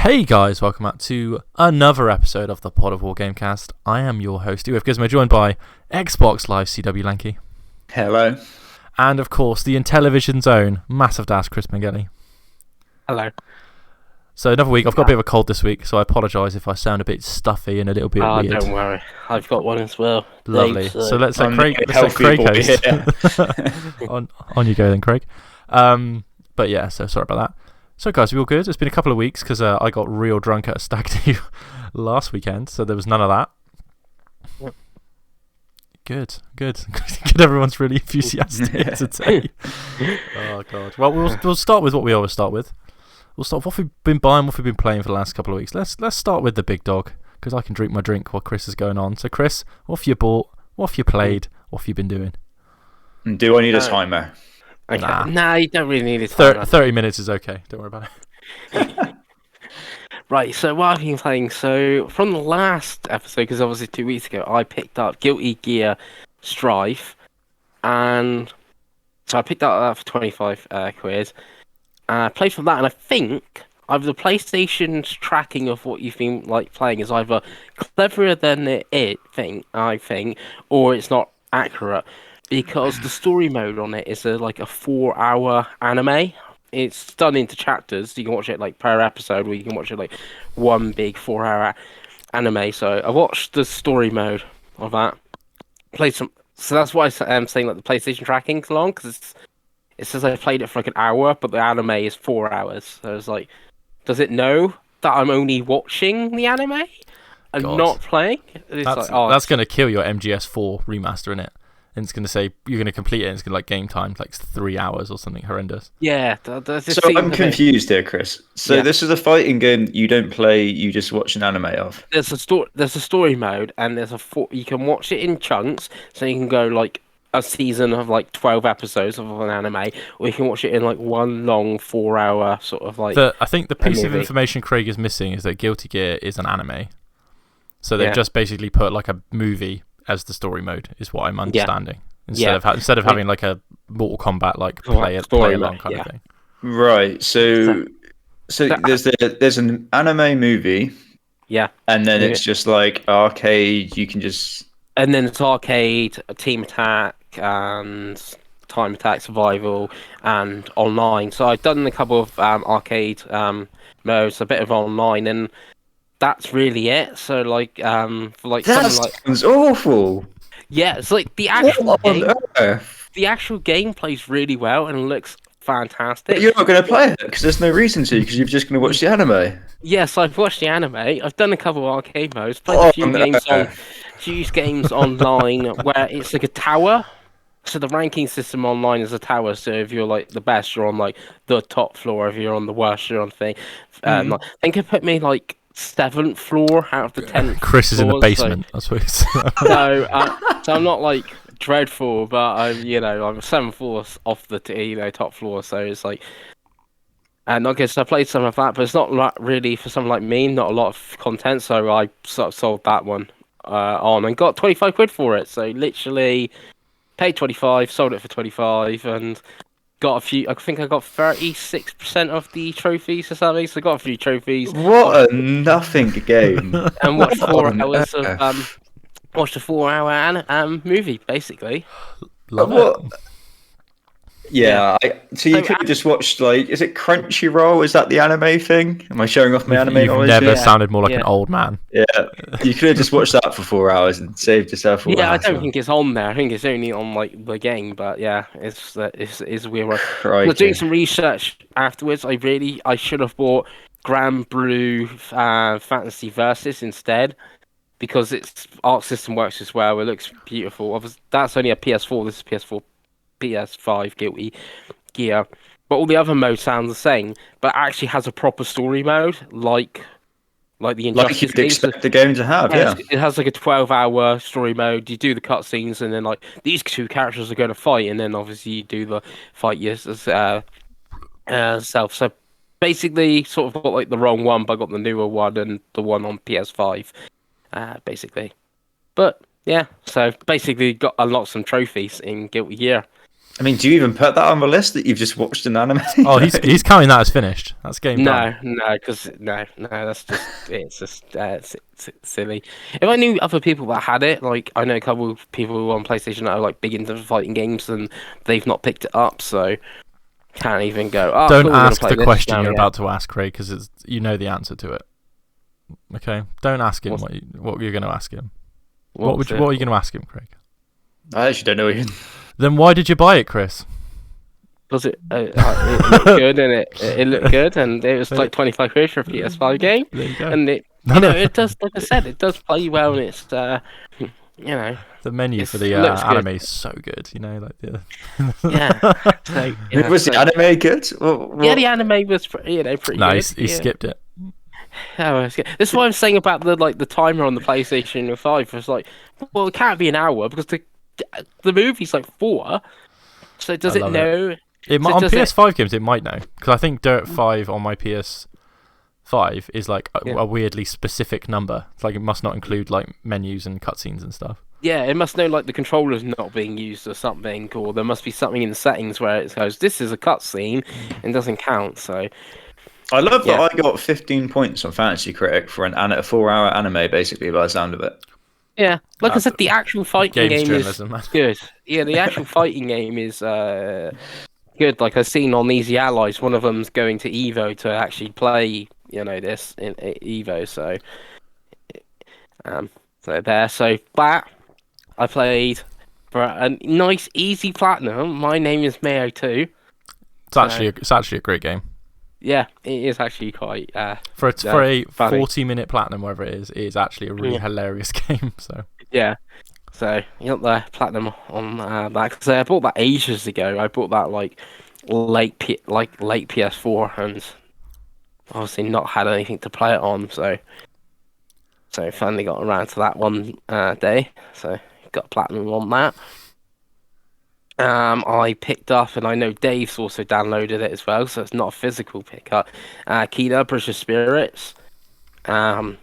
Hey guys, welcome back to another episode of the Pod of War Gamecast. I am your host, UF Gizmo, joined by Xbox Live CW Lanky. Hello. And of course, the Intellivision's own Massive Dash Chris Mangeli. Hello. So another week, I've got a bit of a cold this week, so I apologise if I sound a bit stuffy and a little bit weird. Don't worry, I've got one as well. Lovely. Thanks, so let's let Craig host. on you go then, Craig. But yeah, so sorry about that. So guys, we all good? It's been a couple of weeks because I got real drunk at a stag do last weekend, so there was none of that. Yep. Good. Everyone's really enthusiastic today. Oh god. Well, we'll start with what we always start with. We'll start with what we've been buying, what we've been playing for the last couple of weeks. Let's start with the big dog because I can drink my drink while Chris is going on. So Chris, what have you bought? What have you played? What have you been doing? Do I need a timer? Okay. Nah. Nah, you don't really need a timer. 30 minutes is okay. Don't worry about it. Right, so what I've been playing, so from the last episode, because obviously 2 weeks ago, I picked up Guilty Gear Strife, and so I picked that up for 25 quid. I played from that, and I think either the PlayStation's tracking of what you've been playing is either cleverer than I think, or it's not accurate. Because the story mode on it is a 4-hour anime. It's done into chapters. You can watch it per episode, or you can watch it one big 4-hour anime. So I watched the story mode of that. Played some. So that's why I'm saying the PlayStation tracking's long, because it says I played it for an hour, but the anime is 4 hours. So it's does it know that I'm only watching the anime and not playing? It's that's going to kill your MGS4 remaster, innit? And it's going to say you're going to complete it, and it's going to game time 3 hours or something horrendous. Yeah. So I'm confused here, Chris. So this is a fighting game you don't play, you just watch an anime of. There's a story mode, and you can watch it in chunks, so you can go a season of 12 episodes of an anime, or you can watch it in one long 4-hour sort of I think the piece of information Craig is missing is that Guilty Gear is an anime. So they've just basically put a movie as the story mode, is what I'm understanding. Instead of having a Mortal Kombat play along kind of thing. Right. So there's an anime movie. Yeah. And then it's just arcade. You can just. And then it's arcade, team attack, and time attack, survival, and online. So I've done a couple of arcade modes, a bit of online, and that's really it. So that sounds awful. Yeah, it's the actual game plays really well and looks fantastic. But you're not going to play it because there's no reason to, because you're just going to watch the anime. Yes, I've watched the anime. I've done a couple of arcade modes, played a few games online where it's a tower. So the ranking system online is a tower. So if you're the best, you're on the top floor. If you're on the worst, you're on the thing. I think it put me 7th floor out of the 10th. Chris is in the basement. That's what it's. So I'm not dreadful, but I'm 7th floor off the top floor. So it's and okay, so I played some of that, but it's not really for someone like me. Not a lot of content, so I sort of sold that one on and got 25 quid for it. So literally paid 25, sold it for 25, and got a few. I think I got 36% of the trophies or something. So I got a few trophies. What a nothing game! And watched 4 hours of watched a 4-hour movie basically. Love it. Yeah. So you could have just watched is it Crunchyroll? Is that the anime thing? Am I showing off my anime knowledge? You've never sounded more like an old man. Yeah, you could have just watched that for 4 hours and saved yourself all I don't think it's on there. I think it's only on the game, but yeah, it's weird. I was doing some research afterwards. I should have bought Grand Blue Fantasy Versus instead, because its art system works as well. It looks beautiful. That's only a PS4. This is PS4. PS5 Guilty Gear, but all the other modes sound the same, but actually has a proper story mode, like the Injustice you'd expect the game to have. Yeah, it has a 12-hour story mode. You do the cutscenes, and then these two characters are going to fight, and then obviously you do the fight yourself. So basically, sort of got the wrong one, but I got the newer one and the one on PS5, basically. But yeah, so basically got unlocked some trophies in Guilty Gear. I mean, do you even put that on the list that you've just watched an anime? Oh, he's counting that as finished. That's game done. Because that's just it's silly. If I knew other people that had it, like I know a couple of people who are on PlayStation that are like big into fighting games, and they've not picked it up, so can't even go. Oh, Don't cool, we're gonna ask play the this question now, you're yeah. about to ask, Craig, because you know the answer to it. Okay, don't ask him what you're going to ask him. What are you going to ask him, Craig? I actually don't know. Even. Then why did you buy it, Chris? Was it? It looked good, and it looked good, and it was like 25 quid for a PS5 game, There you go. and it does, like I said, it does play well, and it's you know. The menu for the looks good. anime is so good, you know, like the. Yeah. So, yeah, Was the anime good? Yeah, the anime was pretty No, good. he skipped it. Oh, it's good. That's what I'm saying about the timer on the PlayStation 5. It's like, well, it can't be an hour because the movie's like 4. So does it know? On PS5 games, it might know, because I think Dirt 5 on my PS5 is like a weirdly specific number. It's like it must not include like menus and cutscenes and stuff. Yeah, it must know like the controller's not being used or something, or there must be something in the settings where it goes, this is a cutscene and doesn't count. So I love that I got 15 points on Fantasy Critic for a 4-hour anime, basically, by the sound of it. Yeah, like I said, the actual fighting game is man. good. Yeah, the actual fighting game is good. Like I've seen on Easy Allies, one of them's going to Evo to actually play, this in Evo. So, So that I played for a nice, easy platinum. My name is Mayo 2. It's actually a great game. Yeah, it is actually quite. For a funny. 40-minute platinum, whatever it is actually a really hilarious game. So yeah, so you got the platinum on that because I bought that ages ago. I bought that like late PS4, and obviously not had anything to play it on. So finally got around to that one day. So got platinum on that. I picked up, and I know Dave's also downloaded it as well, so it's not a physical pickup. Kena, Bridge of Spirits. Downloaded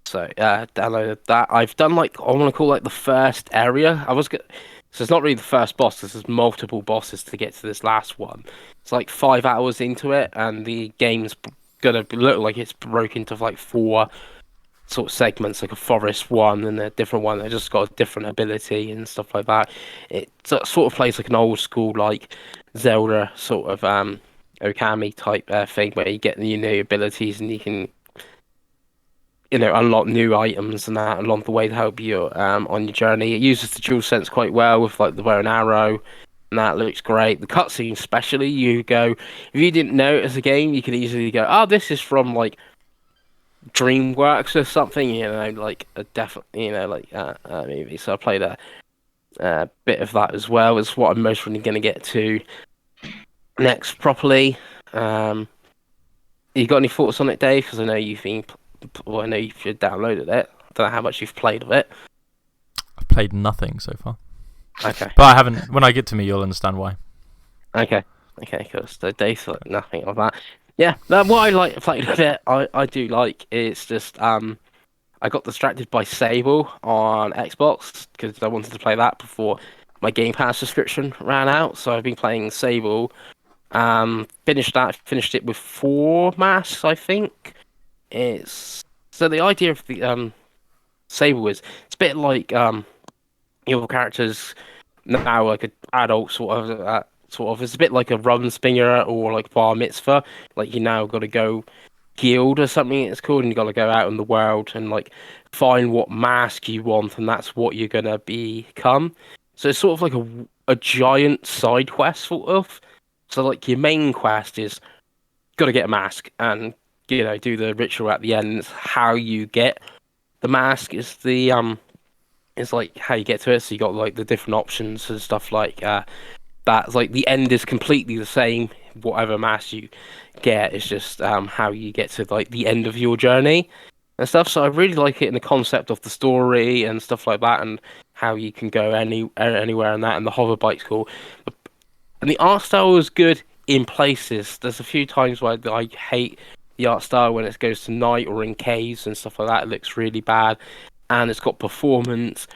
that. I've done I want to call the first area. So it's not really the first boss. There's multiple bosses to get to this last one. It's like 5 hours into it, and the game's gonna look like it's broken into 4 sort of segments, like a forest one and a different one that just got a different ability and stuff like that. It sort of plays like an old school Zelda sort of Okami type thing where you get the new abilities and you can unlock new items and that along the way to help you on your journey. It uses the DualSense quite well with the bow and arrow, and that looks great. The cutscene especially, if you didn't know it as a game, you could easily go, oh, this is from DreamWorks or something, a movie. So I played a bit of that as well. Is what I'm most really going to get to next properly. You got any thoughts on it, Dave? Because I know you've downloaded it. I don't know how much you've played of it. I've played nothing so far. Okay. But I haven't. When I get to me, you'll understand why. Okay, cool. So Dave's nothing of that. Yeah, what I played with it, I do like. It's just I got distracted by Sable on Xbox because I wanted to play that before my Game Pass subscription ran out. So I've been playing Sable. Finished it with 4 masks, I think. So the idea of the Sable is it's a bit like your characters now like an adult sort of. It's a bit like a Rumspringa or bar mitzvah. You now got to go guild or something it's called, and you got to go out in the world and find what mask you want, and that's what you're gonna become. So it's sort of a giant side quest sort of. So your main quest is got to get a mask and do the ritual at the end. How you get the mask is the is how you get to it. So you got the different options and stuff that. The end is completely the same. Whatever mask you get, it's just how you get to the end of your journey and stuff. So I really like it in the concept of the story and stuff like that, and how you can go anywhere in that. And the hoverbike's cool, and the art style is good in places. There's a few times where I hate the art style when it goes to night or in caves and stuff like that. It looks really bad, and it's got performance.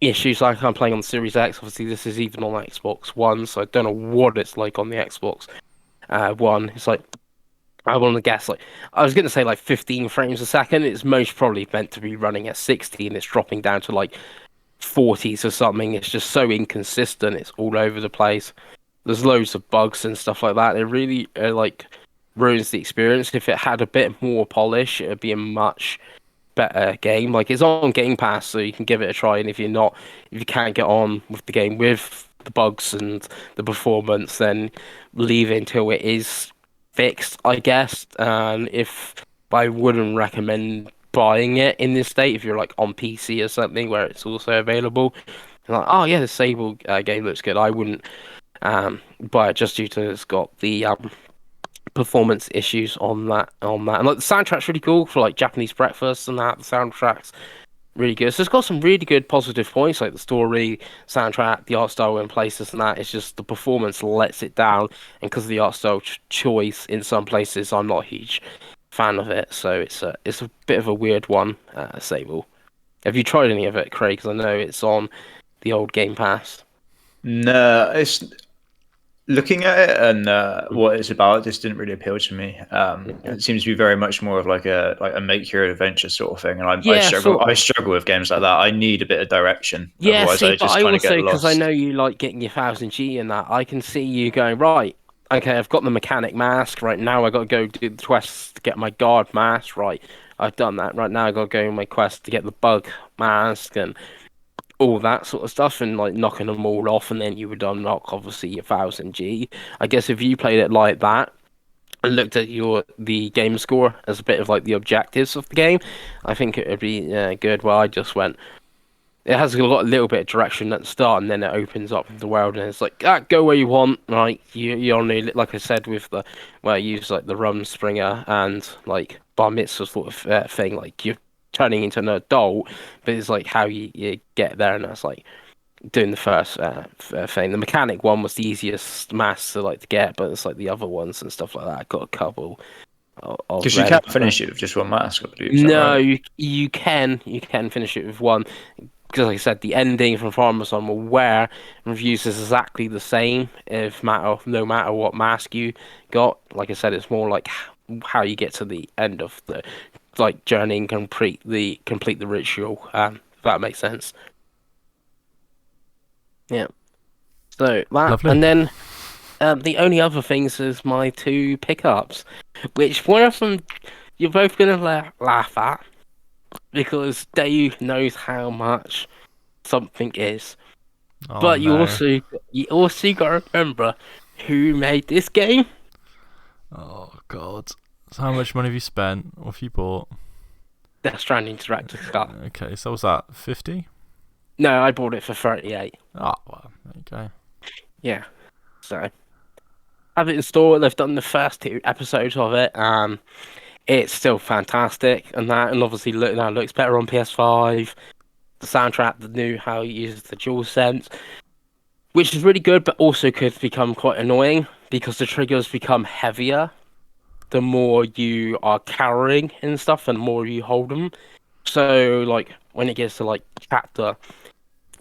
issues like I'm playing on the Series X. Obviously, this is even on Xbox One, so I don't know what it's like on the Xbox One. It's like I want to guess like I was going to say like 15 frames a second. It's most probably meant to be running at 60, and it's dropping down to like 40s or something. It's just so inconsistent. It's all over the place. There's loads of bugs and stuff like that. It really like ruins the experience. If it had a bit more polish, it would be a much better game. Like it's on Game Pass, so you can give it a try. And if you can't get on with the game with the bugs and the performance, then leave it until it is fixed, I guess. And if I wouldn't recommend buying it in this state, if you're like on PC or something where it's also available, like oh yeah, the Sable game looks good. I wouldn't buy it just due to it's got the performance issues on that and like the soundtrack's really cool for like Japanese breakfast and that. The soundtrack's really good, so it's got some really good positive points like the story, soundtrack, the art style in places and that. It's just the performance lets it down, and because of the art style choice in some places I'm not a huge fan of it, so it's a bit of a weird one. Sable, have you tried any of it, Craig? Because I know it's on the old Game Pass. No, it's looking at it and what it's about just didn't really appeal to me. It seems to be very much more of like a make your own adventure sort of thing, and I struggle with games like that. I need a bit of direction. Yeah, otherwise see, I just but I kind of also get because I lost. know you like getting your 1000G and that. I can see you going right. Okay, I've got the mechanic mask. Right now, I got to go do the quests to get my guard mask. Right, I've done that. Right now, I got to go on my quest to get the bug mask and all that sort of stuff, and like knocking them all off, and then you would unlock obviously your 1000G. I guess if you played it like that and looked at the game score as a bit of like the objectives of the game, I think it would be good. Well, I just went. It has got a little bit of direction at the start, and then it opens up the world, and it's like, go where you want, right? You only, like I said, with the where I use like the Rumspringer and like bar mitzvah sort of thing, like you're turning into an adult, but it's like how you get there, and that's like doing the first thing. The mechanic one was the easiest mass to like to get, but it's like the other ones and stuff like that. I got a couple of Because you them. can't finish it with just one mask, I believe. No, Right? you can finish it with one. Because like I said, the ending from Farmers I'm aware reviews is exactly the same no matter what mask you got. Like I said, it's more like how you get to the end of the like journey and complete the ritual. If that makes sense. Yeah. So that Lovely. and then the only other things is my two pickups, which one of them you're both gonna laugh at. Because Dave knows how much something is, Oh, but no. you also got to remember who made this game. Oh God! So how much money have you spent? What have you bought? Death Stranding Director's Cut. Okay, so was that 50? No, I bought it for 38. Oh well, there you go. Yeah, so have it installed. They've done the first 2 episodes of it. It's still fantastic, and obviously now looks better on PS5. The soundtrack, the new how it uses the DualSense, which is really good, but also could become quite annoying because the triggers become heavier the more you are carrying and stuff, and the more you hold them. So, like when it gets to like chapter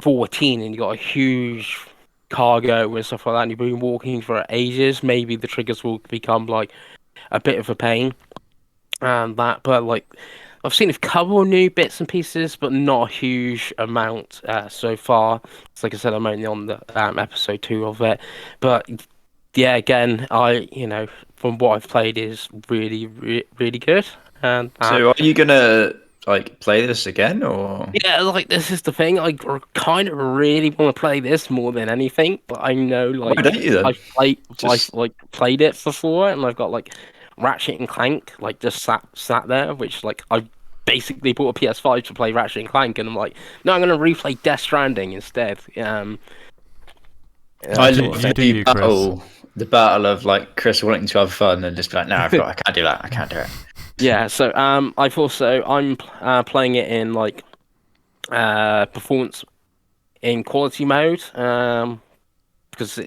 14, and you got a huge cargo and stuff like that, and you've been walking for ages, maybe the triggers will become like a bit of a pain. And that, but like I've seen a couple new bits and pieces, but not a huge amount so far. So like I said, I'm only on the episode 2 of it, but yeah, again, from what I've played is really, really good. And So are you gonna like play this again, or yeah, like this is the thing. I kind of really want to play this more than anything, but I know like why don't you then? I've like played it before, and I've got like Ratchet and Clank like just sat there, which like I basically bought a PS5 to play Ratchet and Clank, and I'm like, no, I'm gonna replay Death Stranding instead. I do- love you do you, Chris. the battle of like Chris wanting to have fun and just be like, no, I can't do that. I can't do it. Yeah, so I'm playing it in like performance in quality mode. because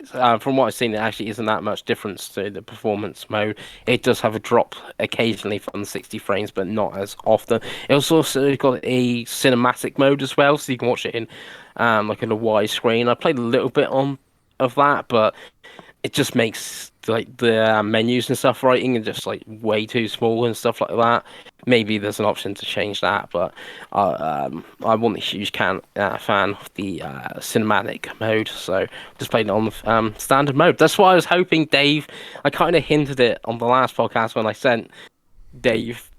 from what I've seen, it actually isn't that much difference to the performance mode. It does have a drop occasionally from the 60 frames, but not as often. It's also got a cinematic mode as well, so you can watch it in like in a wide screen. I played a little bit of that, but it just makes like the menus and stuff writing and just like way too small and stuff like that. Maybe there's an option to change that, but I wasn't a huge fan of the cinematic mode, so just played it on the standard mode. That's why I was hoping Dave. I kind of hinted it on the last podcast when I sent Dave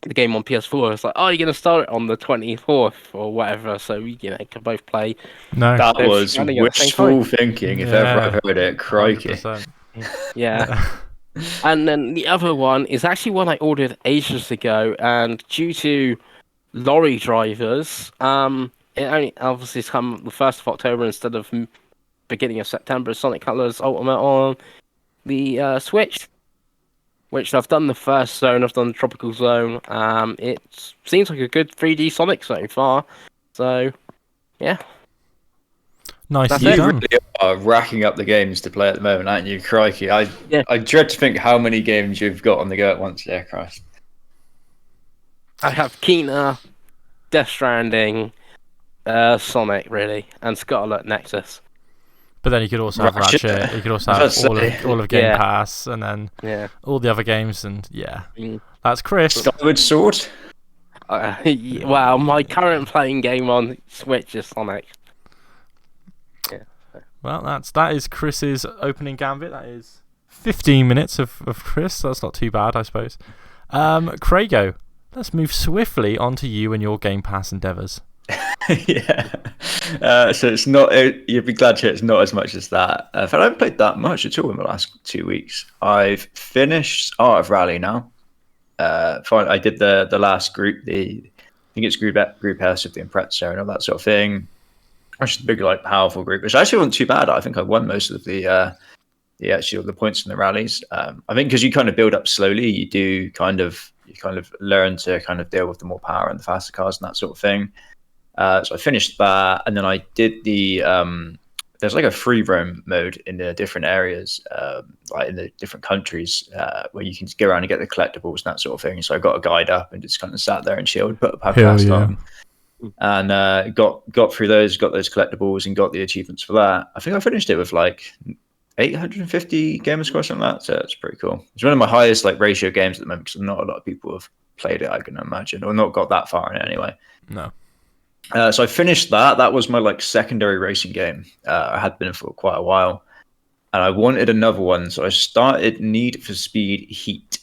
the game on PS4. It's like, oh, you're gonna start it on the 24th or whatever, so we can both play. No, that was wishful thinking. If ever I've heard it, crikey. 100%. Yeah. And then the other one is actually one I ordered ages ago, and due to lorry drivers, it only obviously has come the 1st of October instead of beginning of September. Sonic Colors Ultimate on the Switch, which I've done the first zone, I've done the Tropical Zone. It seems like a good 3D Sonic so far. So, yeah. Nice. You really are racking up the games to play at the moment, aren't you? Crikey. I dread to think how many games you've got on the go at once there, Christ. I have Kena, Death Stranding, Sonic, really, and Scarlet Nexus. But then you could also have Ratchet. You could also have all of Game Pass, and then all the other games, and that's Chris. Skyward Sword. Well, my current playing game on Switch is Sonic. Well, that is Chris's opening gambit. That is 15 minutes of Chris. That's not too bad, I suppose. Craigo, let's move swiftly onto you and your Game Pass endeavours. So it's not. You'd be glad to hear it's not as much as that. I haven't played that much at all in the last 2 weeks. I've finished Art of Rally now. I did the last group. I think it's group S of the Impreza and all that sort of thing. Which is a big, like, powerful group, which actually wasn't too bad. I think I won most of the points in the rallies. I think because you kind of build up slowly, you kind of learn to kind of deal with the more power and the faster cars and that sort of thing. So I finished that, and then I did the there's like a free roam mode in the different areas, like in the different countries, where you can just go around and get the collectibles and that sort of thing. So I got a guide up and just kind of sat there and chilled, put a podcast on. And got through those, got those collectibles, and got the achievements for that. I think I finished it with like 850 gamer score, something like that. So it's pretty cool. It's one of my highest like ratio games at the moment because not a lot of people have played it, I can imagine, or not got that far in it anyway. No. So I finished that. That was my like secondary racing game. I had been for quite a while, and I wanted another one, so I started Need for Speed Heat.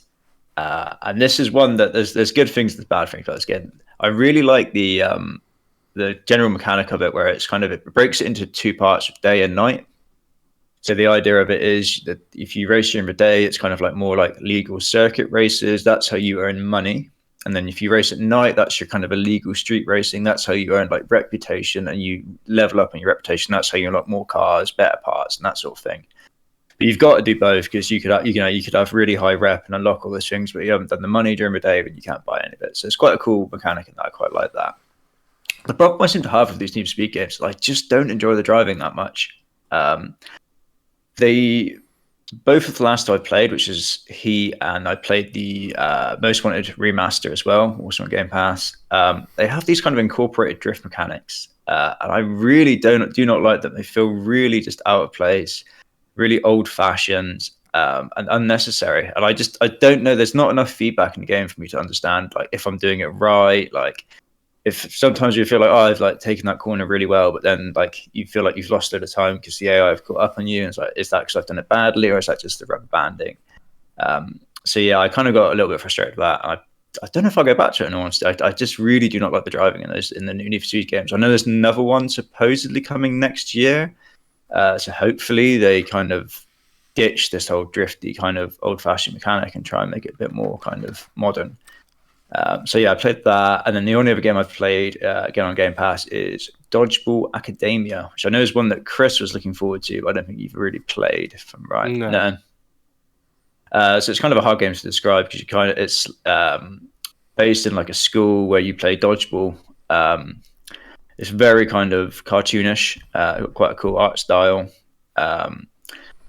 And this is one that there's good things and bad things about this game. I really like the general mechanic of it, where it's kind of, it breaks it into 2 parts, day and night. So the idea of it is that if you race during the day, it's kind of like more like legal circuit races. That's how you earn money. And then if you race at night, that's your kind of illegal street racing. That's how you earn like reputation, and you level up on your reputation. That's how you unlock more cars, better parts, and that sort of thing. But you've got to do both, because you could have really high rep and unlock all those things, but you haven't done the money during the day, but you can't buy any of it. So it's quite a cool mechanic, and I quite like that. The problem I seem to have with these Need for Speed games, I just don't enjoy the driving that much. Both of the last I played, which is Heat, and I played the Most Wanted remaster as well, also on Game Pass. They have these kind of incorporated drift mechanics, and I really do not like them. They feel really just out of place, really old-fashioned, and unnecessary. And I don't know. There's not enough feedback in the game for me to understand, like, if I'm doing it right. Like, if sometimes you feel like, oh, I've like taken that corner really well, but then like you feel like you've lost a lot of time because the AI have caught up on you. And it's like, is that because I've done it badly, or is that just the rubber banding? So yeah, I kind of got a little bit frustrated with that. I don't know if I'll go back to it, in all honesty. I just really do not like the driving in the new Need for Speed games. I know there's another one supposedly coming next year. So hopefully they kind of ditch this whole drifty kind of old-fashioned mechanic and try and make it a bit more kind of modern. So yeah, I played that, and then the only other game I've played again on Game Pass is Dodgeball Academia, which I know is one that Chris was looking forward to, but I don't think you've really played, if I'm right. No. So it's kind of a hard game to describe, because it's based in like a school where you play dodgeball. It's very kind of cartoonish, quite a cool art style.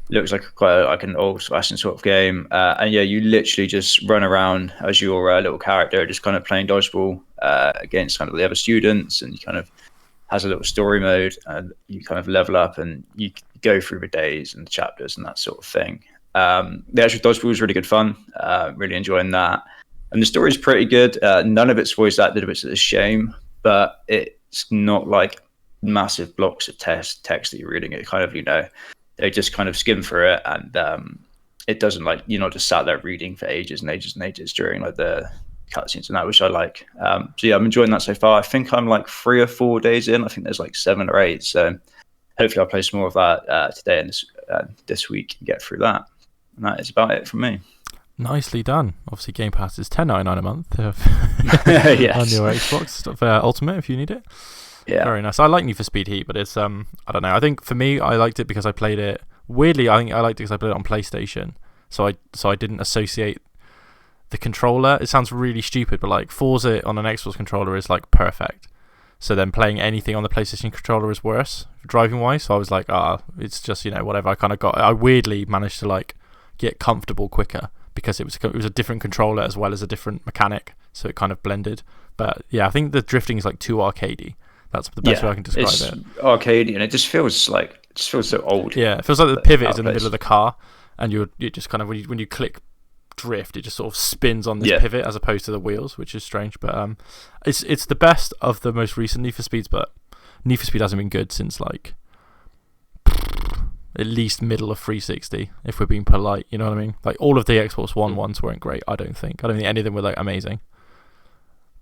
Looks like quite like an old-fashioned sort of game, and yeah, you literally just run around as your little character, just kind of playing dodgeball against kind of the other students, and you kind of has a little story mode, and you kind of level up, and you go through the days and the chapters and that sort of thing. The actual dodgeball was really good fun, really enjoying that, and the story is pretty good. None of it's voice acted, which is a shame, but it's not like massive blocks of text that you're reading. It kind of, they just kind of skim through it, and it doesn't like you're not just sat there reading for ages and ages and ages during like the cutscenes and that, which I like. So yeah, I'm enjoying that so far. I think I'm like 3 or 4 days in. I think there's like 7 or 8. So hopefully I'll play some more of that today and this week and get through that. And that is about it from me. Nicely done. Obviously, Game Pass is $10.99 a month yes. on your Xbox Ultimate if you need it. Yeah, very nice. I like Need for Speed Heat, but it's I don't know. I think for me, I liked it because I played it. Weirdly, I think I liked it because I played it on PlayStation, so I didn't associate the controller. It sounds really stupid, but like Forza on an Xbox controller is like perfect. So then playing anything on the PlayStation controller is worse driving wise. So I was like, it's just whatever. I weirdly managed to like get comfortable quicker because it was a different controller as well as a different mechanic, so it kind of blended. But yeah, I think the drifting is like too arcadey. That's the best way I can describe it. Arcadey, and it just feels so old. Yeah, it feels like the pivot is in the middle of the car, and you just kind of when you click drift, it just sort of spins on this pivot as opposed to the wheels, which is strange. But it's the best of the most recent Need for Speeds, but Need for Speed hasn't been good since like at least middle of 360, if we're being polite. You know what I mean? Like all of the Xbox One ones weren't great. I don't think any of them were like amazing.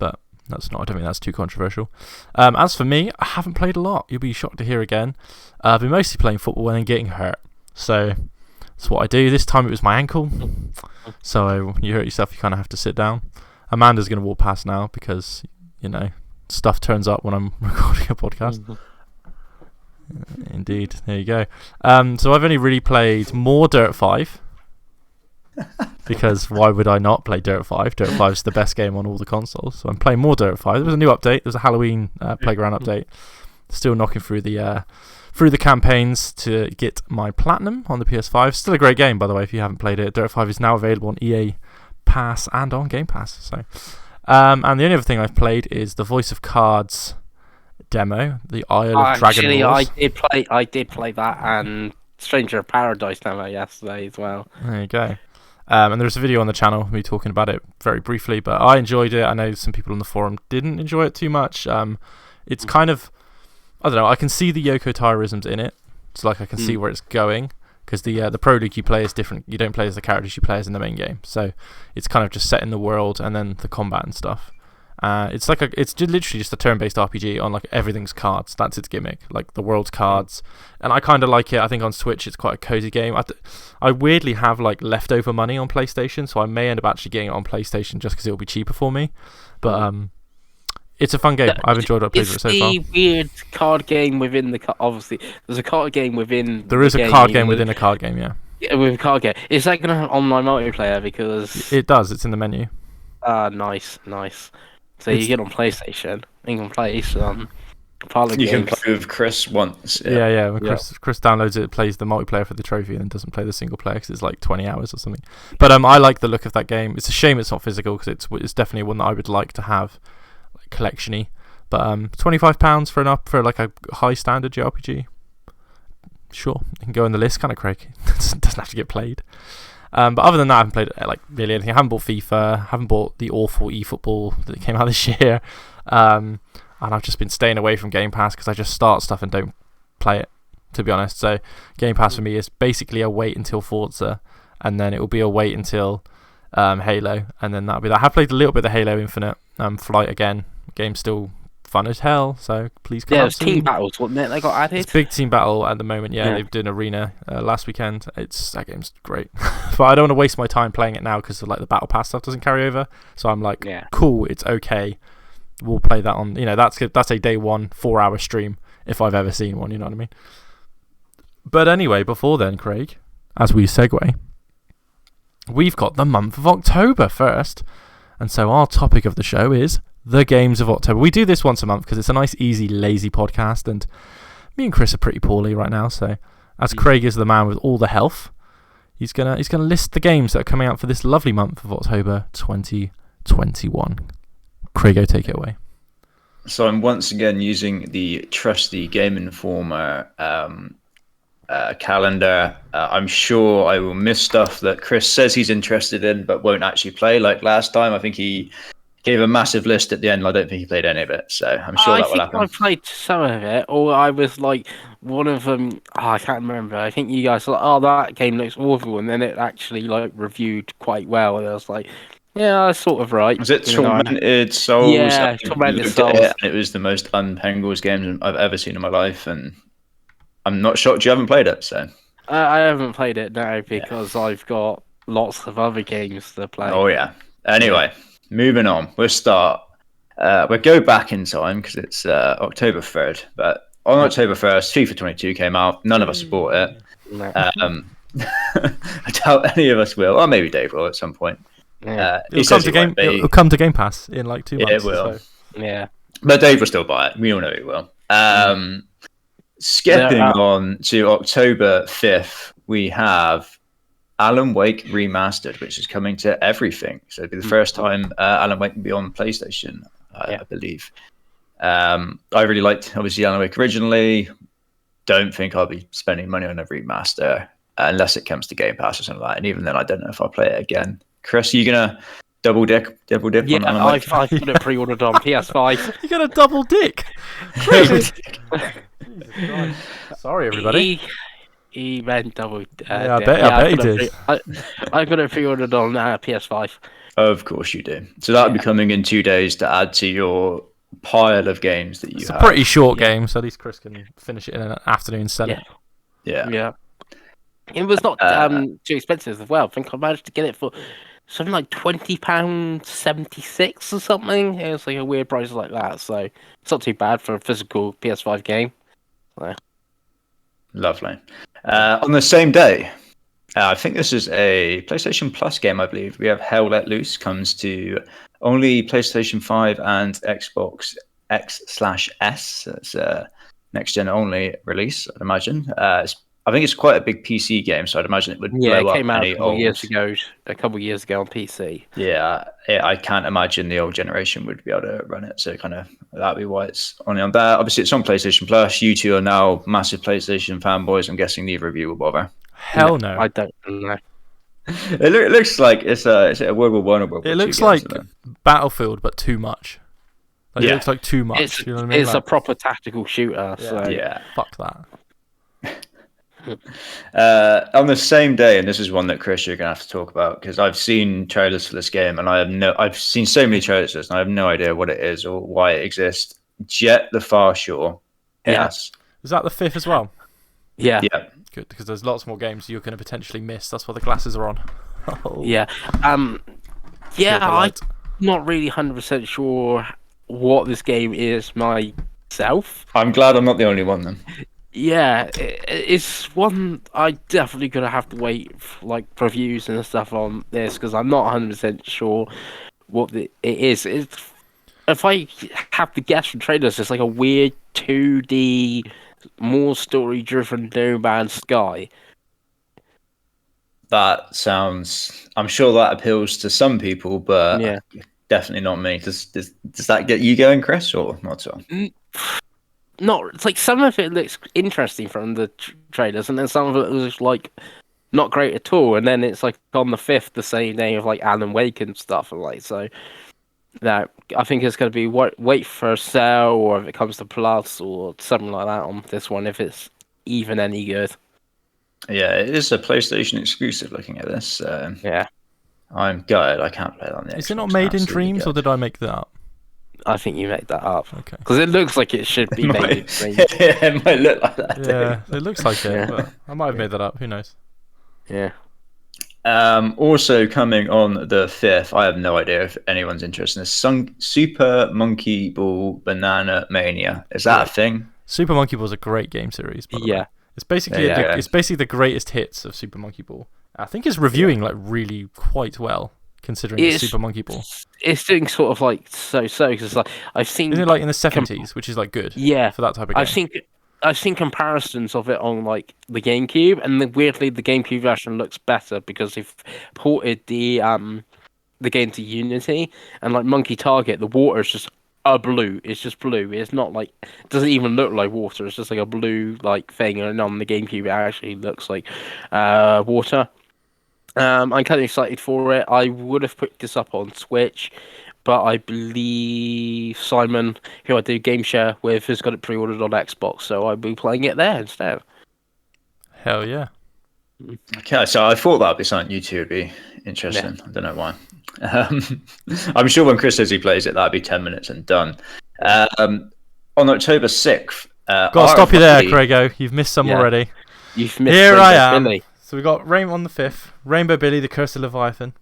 But I don't think that's too controversial. As for me, I haven't played a lot. You'll be shocked to hear again. I've been mostly playing football and then getting hurt. So that's what I do. This time it was my ankle. So you hurt yourself, you kind of have to sit down. Amanda's going to walk past now because, stuff turns up when I'm recording a podcast. Indeed. There you go. So I've only really played more Dirt 5. Because why would I not play Dirt 5? Dirt 5 is the best game on all the consoles, so I'm playing more Dirt 5. There was a new update. There was a Halloween playground update. Still knocking through the campaigns to get my platinum on the PS5. Still a great game, by the way. If you haven't played it, Dirt 5 is now available on EA Pass and on Game Pass. So, and the only other thing I've played is the Voice of Cards demo, the Isle of Dragon Wars. I did play that and Stranger of Paradise demo yesterday as well. There you go. And there's a video on the channel me talking about it very briefly, but I enjoyed it. I know some people on the forum didn't enjoy it too much. It's kind of, I don't know, I can see the Yoko Taro-isms in it. It's like I can see where it's going, because the prologue you play is different. You don't play as the characters you play as in the main game. So it's kind of just set in the world and then the combat and stuff. It's literally just a turn-based RPG on like everything's cards. That's its gimmick, like the world's cards, and I kind of like it. I think on Switch it's quite a cozy game. I weirdly have like leftover money on PlayStation, so I may end up actually getting it on PlayStation just because it'll be cheaper for me. But it's a fun game. I've enjoyed it. I've played it so far. It's a weird card game within the obviously there's a card game within. There is a card game within a card game, yeah. Yeah, with a card game. Is that going to have online multiplayer? Because it does. It's in the menu. Nice. So you get on PlayStation, you can play some parlor games. You can play with Chris once. Yeah. When Chris downloads it, plays the multiplayer for the trophy, and then doesn't play the single player because it's like 20 hours or something. But I like the look of that game. It's a shame it's not physical because it's definitely one that I would like to have, like collection-y. But £25 for like a high standard JRPG. Sure, you can go on the list, kind of Craig. Doesn't have to get played. But other than that, I haven't played like really anything. I haven't bought FIFA. Haven't bought the awful eFootball that came out this year. And I've just been staying away from Game Pass because I just start stuff and don't play it, to be honest. So Game Pass for me is basically a wait until Forza, and then it will be a wait until Halo, and then that'll be that. I have played a little bit of Halo Infinite. Flight again. Game's still fun as hell, so please come out. Yeah, it's team battles, wasn't it? They got added. It's big team battle at the moment. Yeah. They've done arena last weekend. That game's great, but I don't want to waste my time playing it now because like the battle pass stuff doesn't carry over. So I'm like, cool, it's okay. We'll play that on. That's a day 1 4-hour stream if I've ever seen one. You know what I mean? But anyway, before then, Craig, as we segue, we've got the month of October first, and so our topic of the show is the games of October. We do this once a month because it's a nice, easy, lazy podcast, and me and Chris are pretty poorly right now, so as Craig is the man with all the health, he's gonna list the games that are coming out for this lovely month of October 2021. Craigo, take it away. So I'm once again using the trusty Game Informer calendar. I'm sure I will miss stuff that Chris says he's interested in but won't actually play. Like last time, I think he gave a massive list at the end. I don't think he played any of it, so I'm sure that will happen. I played some of it, or I was like one of them. I can't remember. I think you guys were like, "Oh, that game looks awful," and then it actually like reviewed quite well, and I was like, "Yeah, that's sort of right." Was it Tormented Souls? Yeah, Tormented Souls. It was the most unpengals game I've ever seen in my life, and I'm not shocked you haven't played it. So I haven't played it now because I've got lots of other games to play. Oh yeah. Anyway. Moving on, we'll start. We'll go back in time because it's October 3rd. But on October 1st, FIFA 22 came out. None of us bought it. No. I doubt any of us will. Or maybe Dave will at some point. Yeah. It'll come to Game Pass in like 2 months. It will. So. Yeah. But Dave will still buy it. We all know he will. Skipping on to October 5th, we have Alan Wake Remastered, which is coming to everything. So it'll be the first time Alan Wake will be on PlayStation, I believe. I really liked, obviously, Alan Wake originally. Don't think I'll be spending money on a remaster unless it comes to Game Pass or something like that. And even then, I don't know if I'll play it again. Chris, are you going to double dip on Alan Wake? I've got it pre-ordered on PS5. You're going to double dick? Sorry, everybody. He meant double. I bet he did. I got it pre-ordered on PS5. Of course you do. So that'll be coming in 2 days to add to your pile of games that you have. It's a pretty short game, so at least Chris can finish it in an afternoon and sell it. Yeah. It was not too expensive as well. I think I managed to get it for something like £20.76 or something. It was like a weird price like that, so it's not too bad for a physical PS5 game. So. Lovely. On the same day, I think this is a PlayStation Plus game, I believe. We have Hell Let Loose, comes to only PlayStation 5 and Xbox X/S. It's a next-gen only release, I'd imagine. I think it's quite a big PC game, so I'd imagine it would blow up. Yeah, it came out a couple years ago on PC. Yeah, I can't imagine the old generation would be able to run it, so kind of that'd be why it's only on that. Obviously, it's on PlayStation Plus. You two are now massive PlayStation fanboys. I'm guessing neither of you will bother. Hell no. I don't know. It looks like it's a World War One or World War II. It looks like Battlefield, but too much. It looks like too much. It's, you know what I mean? It's a proper tactical shooter. Yeah. Fuck that. On the same day, and this is one that Chris you're gonna have to talk about because I've seen trailers for this game and I've seen so many trailers and I have no idea what it is or why it exists. Jet the Far Shore. Yes. Is that the 5th as well? Yeah. Good, because there's lots more games you're going to potentially miss. That's why the glasses are on. Yeah. I'm not really 100% sure what this game is myself. I'm glad I'm not the only one then. Yeah, it's one I definitely gonna have to wait for, like reviews and stuff on this because I'm not 100% sure what it is. If I have to guess from trailers, it's like a weird 2D, more story-driven No Man's Sky. That sounds. I'm sure that appeals to some people, but definitely not me. Does that get you going, Chris, or not at all? Not. It's like some of it looks interesting from the trailers, and then some of it was like not great at all. And then it's like on the 5th, the same day of like Alan Wake and stuff, and like so. That I think it's going to be wait for a sale, or if it comes to Plus or something like that on this one, if it's even any good. Yeah, it is a PlayStation exclusive. Looking at this, yeah, I'm gutted. I can't play it on the Xbox. Is it not made in Dreams, or did I make that up? I think you made that up. Okay. Because it looks like it should be made in Dreams. Yeah, it might look like that. Yeah, it looks like it. But I might have made that up. Who knows? Yeah. Also coming on the 5th, I have no idea if anyone's interested in this. Super Monkey Ball Banana Mania. Is that a thing? Super Monkey Ball is a great game series. By the way. It's basically it's basically the greatest hits of Super Monkey Ball. I think it's reviewing like really quite well considering it's Super Monkey Ball. It's doing sort of like so because like I've seen. Isn't it like in the 70s, which is like good? Yeah, for that type of game. I've seen comparisons of it on like the GameCube, and weirdly the GameCube version looks better because they've ported the game to Unity, and like Monkey Target, the water is just a blue. It's just blue. It's not like, it doesn't even look like water. It's just like a blue like thing, and on the GameCube it actually looks like water. I'm kind of excited for it. I would have picked this up on Switch, but I believe Simon, who I do game share with, has got it pre-ordered on Xbox, so I'll be playing it there instead. Hell yeah. Okay, so I thought that'd be something you two would be interested in. I don't know why. I'm sure when Chris says he plays it, that'd be 10 minutes and done. On October 6th... Got to stop you there, Craigo. You've missed some already. You've missed Here Rainbow I am. Billy. So we got on the 5th, Rainbow Billy, The Curse of Leviathan,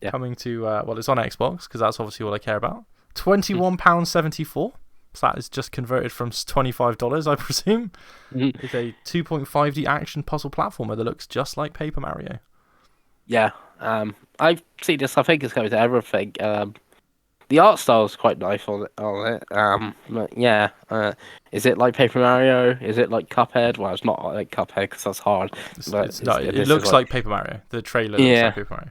coming to, it's on Xbox, because that's obviously all I care about. £21.74. So that is just converted from $25, I presume. It's a 2.5D action puzzle platformer that looks just like Paper Mario. Yeah, I've seen this. I think it's going to everything. The art style is quite nice on it. But yeah, is it like Paper Mario? Is it like Cuphead? Well, it's not like Cuphead because that's hard. It looks like Paper Mario. The trailer looks like Paper Mario.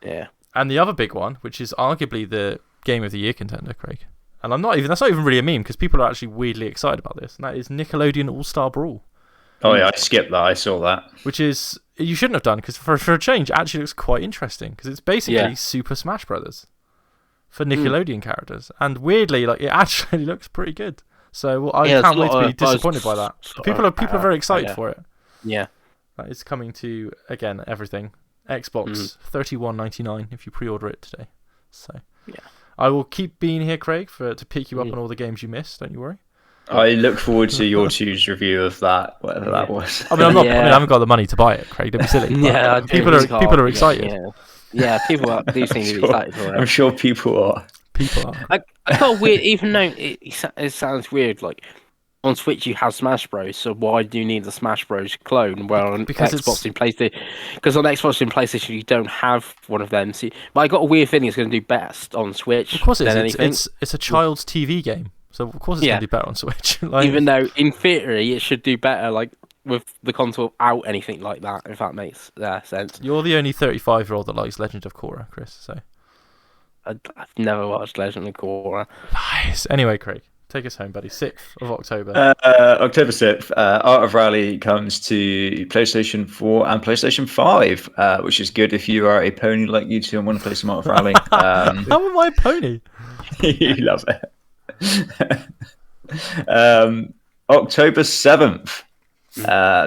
Yeah. And the other big one, which is arguably the Game of the Year contender, Craig. And that's not even really a meme because people are actually weirdly excited about this. And that is Nickelodeon All-Star Brawl. Oh yeah, I skipped that. I saw that. Which is, you shouldn't have done because for a change, it actually looks quite interesting because it's basically Super Smash Brothers for Nickelodeon characters. And weirdly, like, it actually looks pretty good. So I can't wait to be disappointed by that. People are very excited for it. Yeah. That is coming to, again, everything. Xbox, $31.99 if you pre-order it today. So I will keep being here, Craig, to pick you up on all the games you missed. Don't you worry. I look forward to your two's review of that, whatever that was. I mean, I haven't got the money to buy it, Craig. Don't be silly. People are excited. Yeah, people do seem to be excited for it. I'm sure people are. I got weird, even though it sounds weird, like on Switch you have Smash Bros, so why do you need the Smash Bros clone? Well, on Xbox and PlayStation, because on Xbox and PlayStation you don't have one of them. But I got a weird feeling it's going to do best on Switch. Of course it is. It's a child's TV game, so of course it's going to do better on Switch. Even though in theory it should do better, like with the console without anything like that, if that makes sense. You're the only 35-year-old that likes Legend of Korra, Chris. So I've never watched Legend of Korra. Nice. Anyway, Craig, take us home, buddy. 6th of October. October 6th, Art of Rally comes to PlayStation 4 and PlayStation 5, which is good if you are a pony like you two and want to play some Art of Rally. How am I a pony? You love it. October 7th.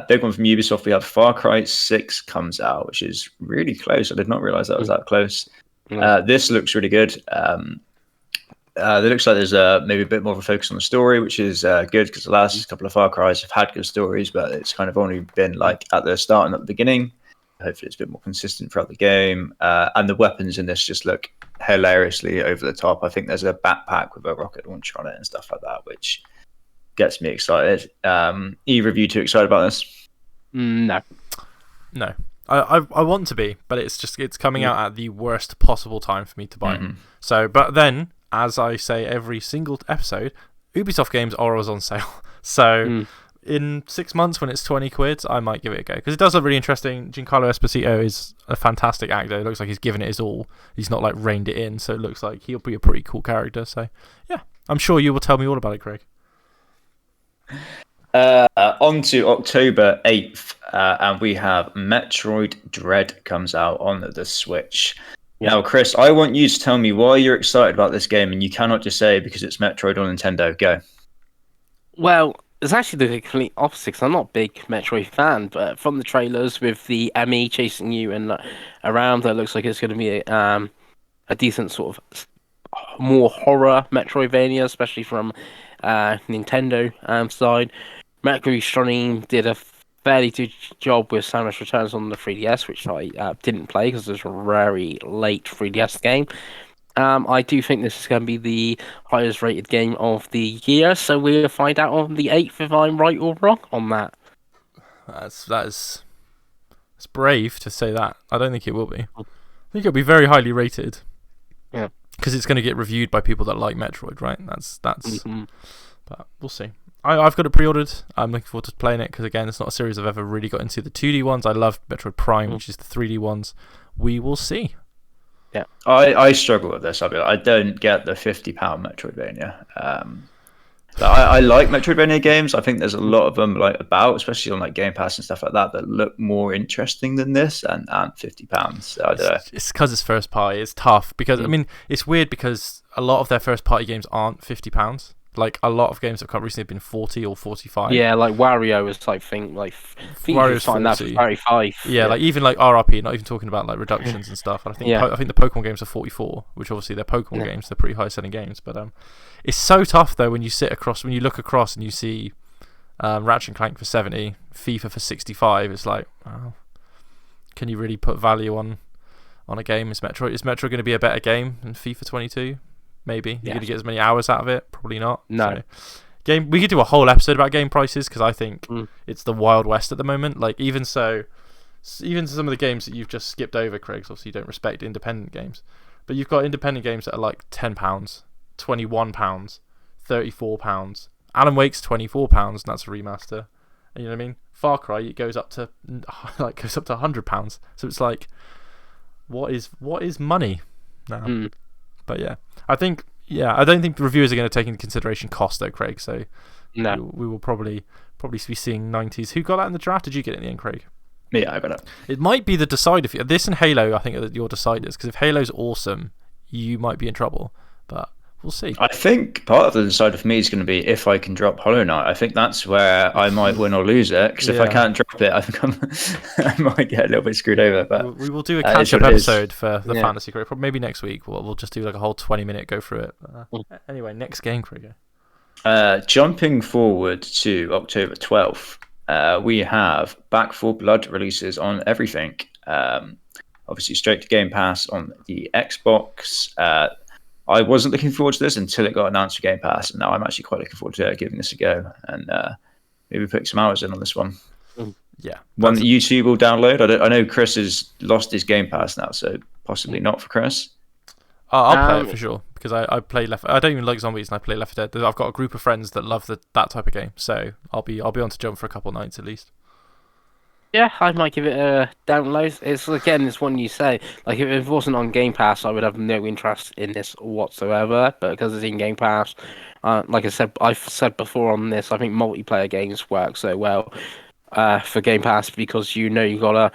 Big one from Ubisoft. We have Far Cry 6 comes out, which is really close. I did not realize that was that close. This looks really good. It looks like there's maybe a bit more of a focus on the story, which is good because the last couple of Far Cries have had good stories, but it's kind of only been like at the start and at the beginning. Hopefully it's a bit more consistent throughout the game. And the weapons in this just look hilariously over the top. I think there's a backpack with a rocket launcher on it and stuff like that, which gets me excited. Either of you too excited about this? No. I want to be, but it's coming out at the worst possible time for me to buy it. So, but then, as I say every single episode, Ubisoft games are always on sale. So, in 6 months when it's 20 quid, I might give it a go because it does look really interesting. Giancarlo Esposito is a fantastic actor. It looks like he's given it his all. He's not like reined it in, so it looks like he'll be a pretty cool character. So, yeah, I'm sure you will tell me all about it, Craig. On to October 8th, and we have Metroid Dread comes out on the Switch. Now, Chris, I want you to tell me why you're excited about this game, and you cannot just say because it's Metroid on Nintendo. Go. Well, it's actually the complete opposite, because I'm not a big Metroid fan, but from the trailers with the ME chasing you and around, it looks like it's going to be a decent sort of more horror Metroidvania, especially from Nintendo side. Mercury Stream did a fairly good job with Samus Returns on the 3DS, which I didn't play because it was a very late 3DS game. I do think this is going to be the highest rated game of the year, so we'll find out on the 8th if I'm right or wrong on that. It's brave to say that. I don't think it will be. I think it'll be very highly rated. Yeah. Because it's going to get reviewed by people that like Metroid, right? That's. But we'll see. I've got it pre-ordered. I'm looking forward to playing it because again, it's not a series I've ever really got into. The 2D ones, I love Metroid Prime, which is the 3D ones. We will see. Yeah, I struggle with this. I don't get the £50 Metroidvania. But I like Metroidvania games. I think there's a lot of them especially on like Game Pass and stuff like that look more interesting than this and £50. So I don't know. It's because it's first party. It's tough because I mean it's weird because a lot of their first party games aren't £50. Like a lot of games that have come recently have been 40 or 45. Yeah, like Wario was Wario's find that 40. 35. Yeah, like even like RRP, not even talking about like reductions and stuff. And I think I think the Pokemon games are 44, which obviously they're Pokemon games, they're pretty high selling games. But it's so tough though when you look across and you see Ratchet and Clank for 70, FIFA for 65. It's like, wow, can you really put value on a game? Is Metro going to be a better game than FIFA 22? Maybe you're going to get as many hours out of it. Probably not. No. So, we could do a whole episode about game prices because I think it's the Wild West at the moment. Like even some of the games that you've just skipped over, Craig, obviously you don't respect independent games, but you've got independent games that are like £10, £21, £34. Alan Wake's £24, and that's a remaster. And you know what I mean? Far Cry, it goes up to £100. So it's like, what is money now? But yeah, I don't think the reviewers are going to take into consideration cost though, Craig. So no, we will probably be seeing 90s. Who got that in the draft? Did you get it in the end, Craig? Yeah, I got it. It might be the decider. This and Halo, I think, are your deciders. Because if Halo's awesome, you might be in trouble. But we'll see. I think part of the decider for me is going to be if I can drop Hollow Knight. I think that's where I might win or lose it. Because if I can't drop it, I think I might get a little bit screwed over. But we will do a catch-up episode for the Fantasy Craig. Probably maybe next week. We'll just do like a whole 20-minute go through it. Anyway, next game, Craig. Jumping forward to October 12th, we have Back 4 Blood releases on everything. Obviously, straight to Game Pass on the Xbox. I wasn't looking forward to this until it got announced for Game Pass, and now I'm actually quite looking forward to giving this a go and maybe put some hours in on this one. Yeah, one that YouTube will download. I know Chris has lost his Game Pass now, so possibly not for Chris. I'll play it for sure because I play Left. I don't even like zombies, and I play Left 4 Dead. I've got a group of friends that love that type of game, so I'll be on to jump for a couple of nights at least. Yeah, I might give it a download. It's one you say. Like, if it wasn't on Game Pass, I would have no interest in this whatsoever. But because it's in Game Pass, like I've said before on this, I think multiplayer games work so well for Game Pass because you got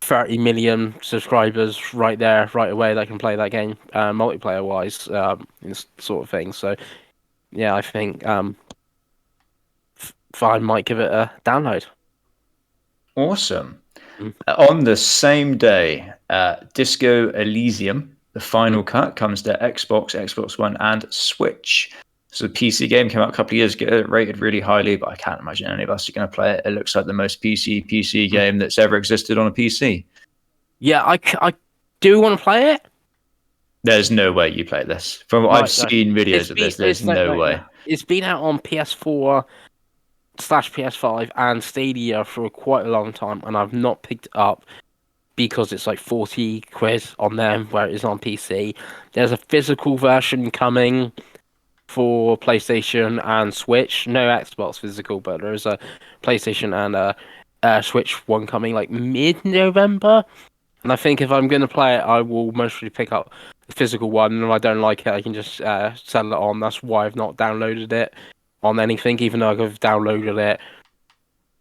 30 million subscribers right there, right away. That can play that game multiplayer-wise, this sort of thing. So, yeah, I think I might give it a download. Awesome. On the same day, Disco Elysium, the final cut, comes to Xbox, Xbox One, and Switch. So the PC game came out a couple of years ago, rated really highly, but I can't imagine any of us are going to play it. It looks like the most PC game that's ever existed on a PC. Yeah, I do want to play it. There's no way you play this. From what I've seen videos of this, there's no way. It's been out on PS4/PS5 and Stadia for quite a long time, and I've not picked it up because it's like 40 quid on them where it is on PC. There's a physical version coming for PlayStation and Switch. No Xbox physical, but there is a PlayStation and a Switch one coming like mid-November. And I think if I'm going to play it, I will mostly pick up the physical one, and if I don't like it, I can just sell it on. That's why I've not downloaded it on anything, even though I've downloaded it.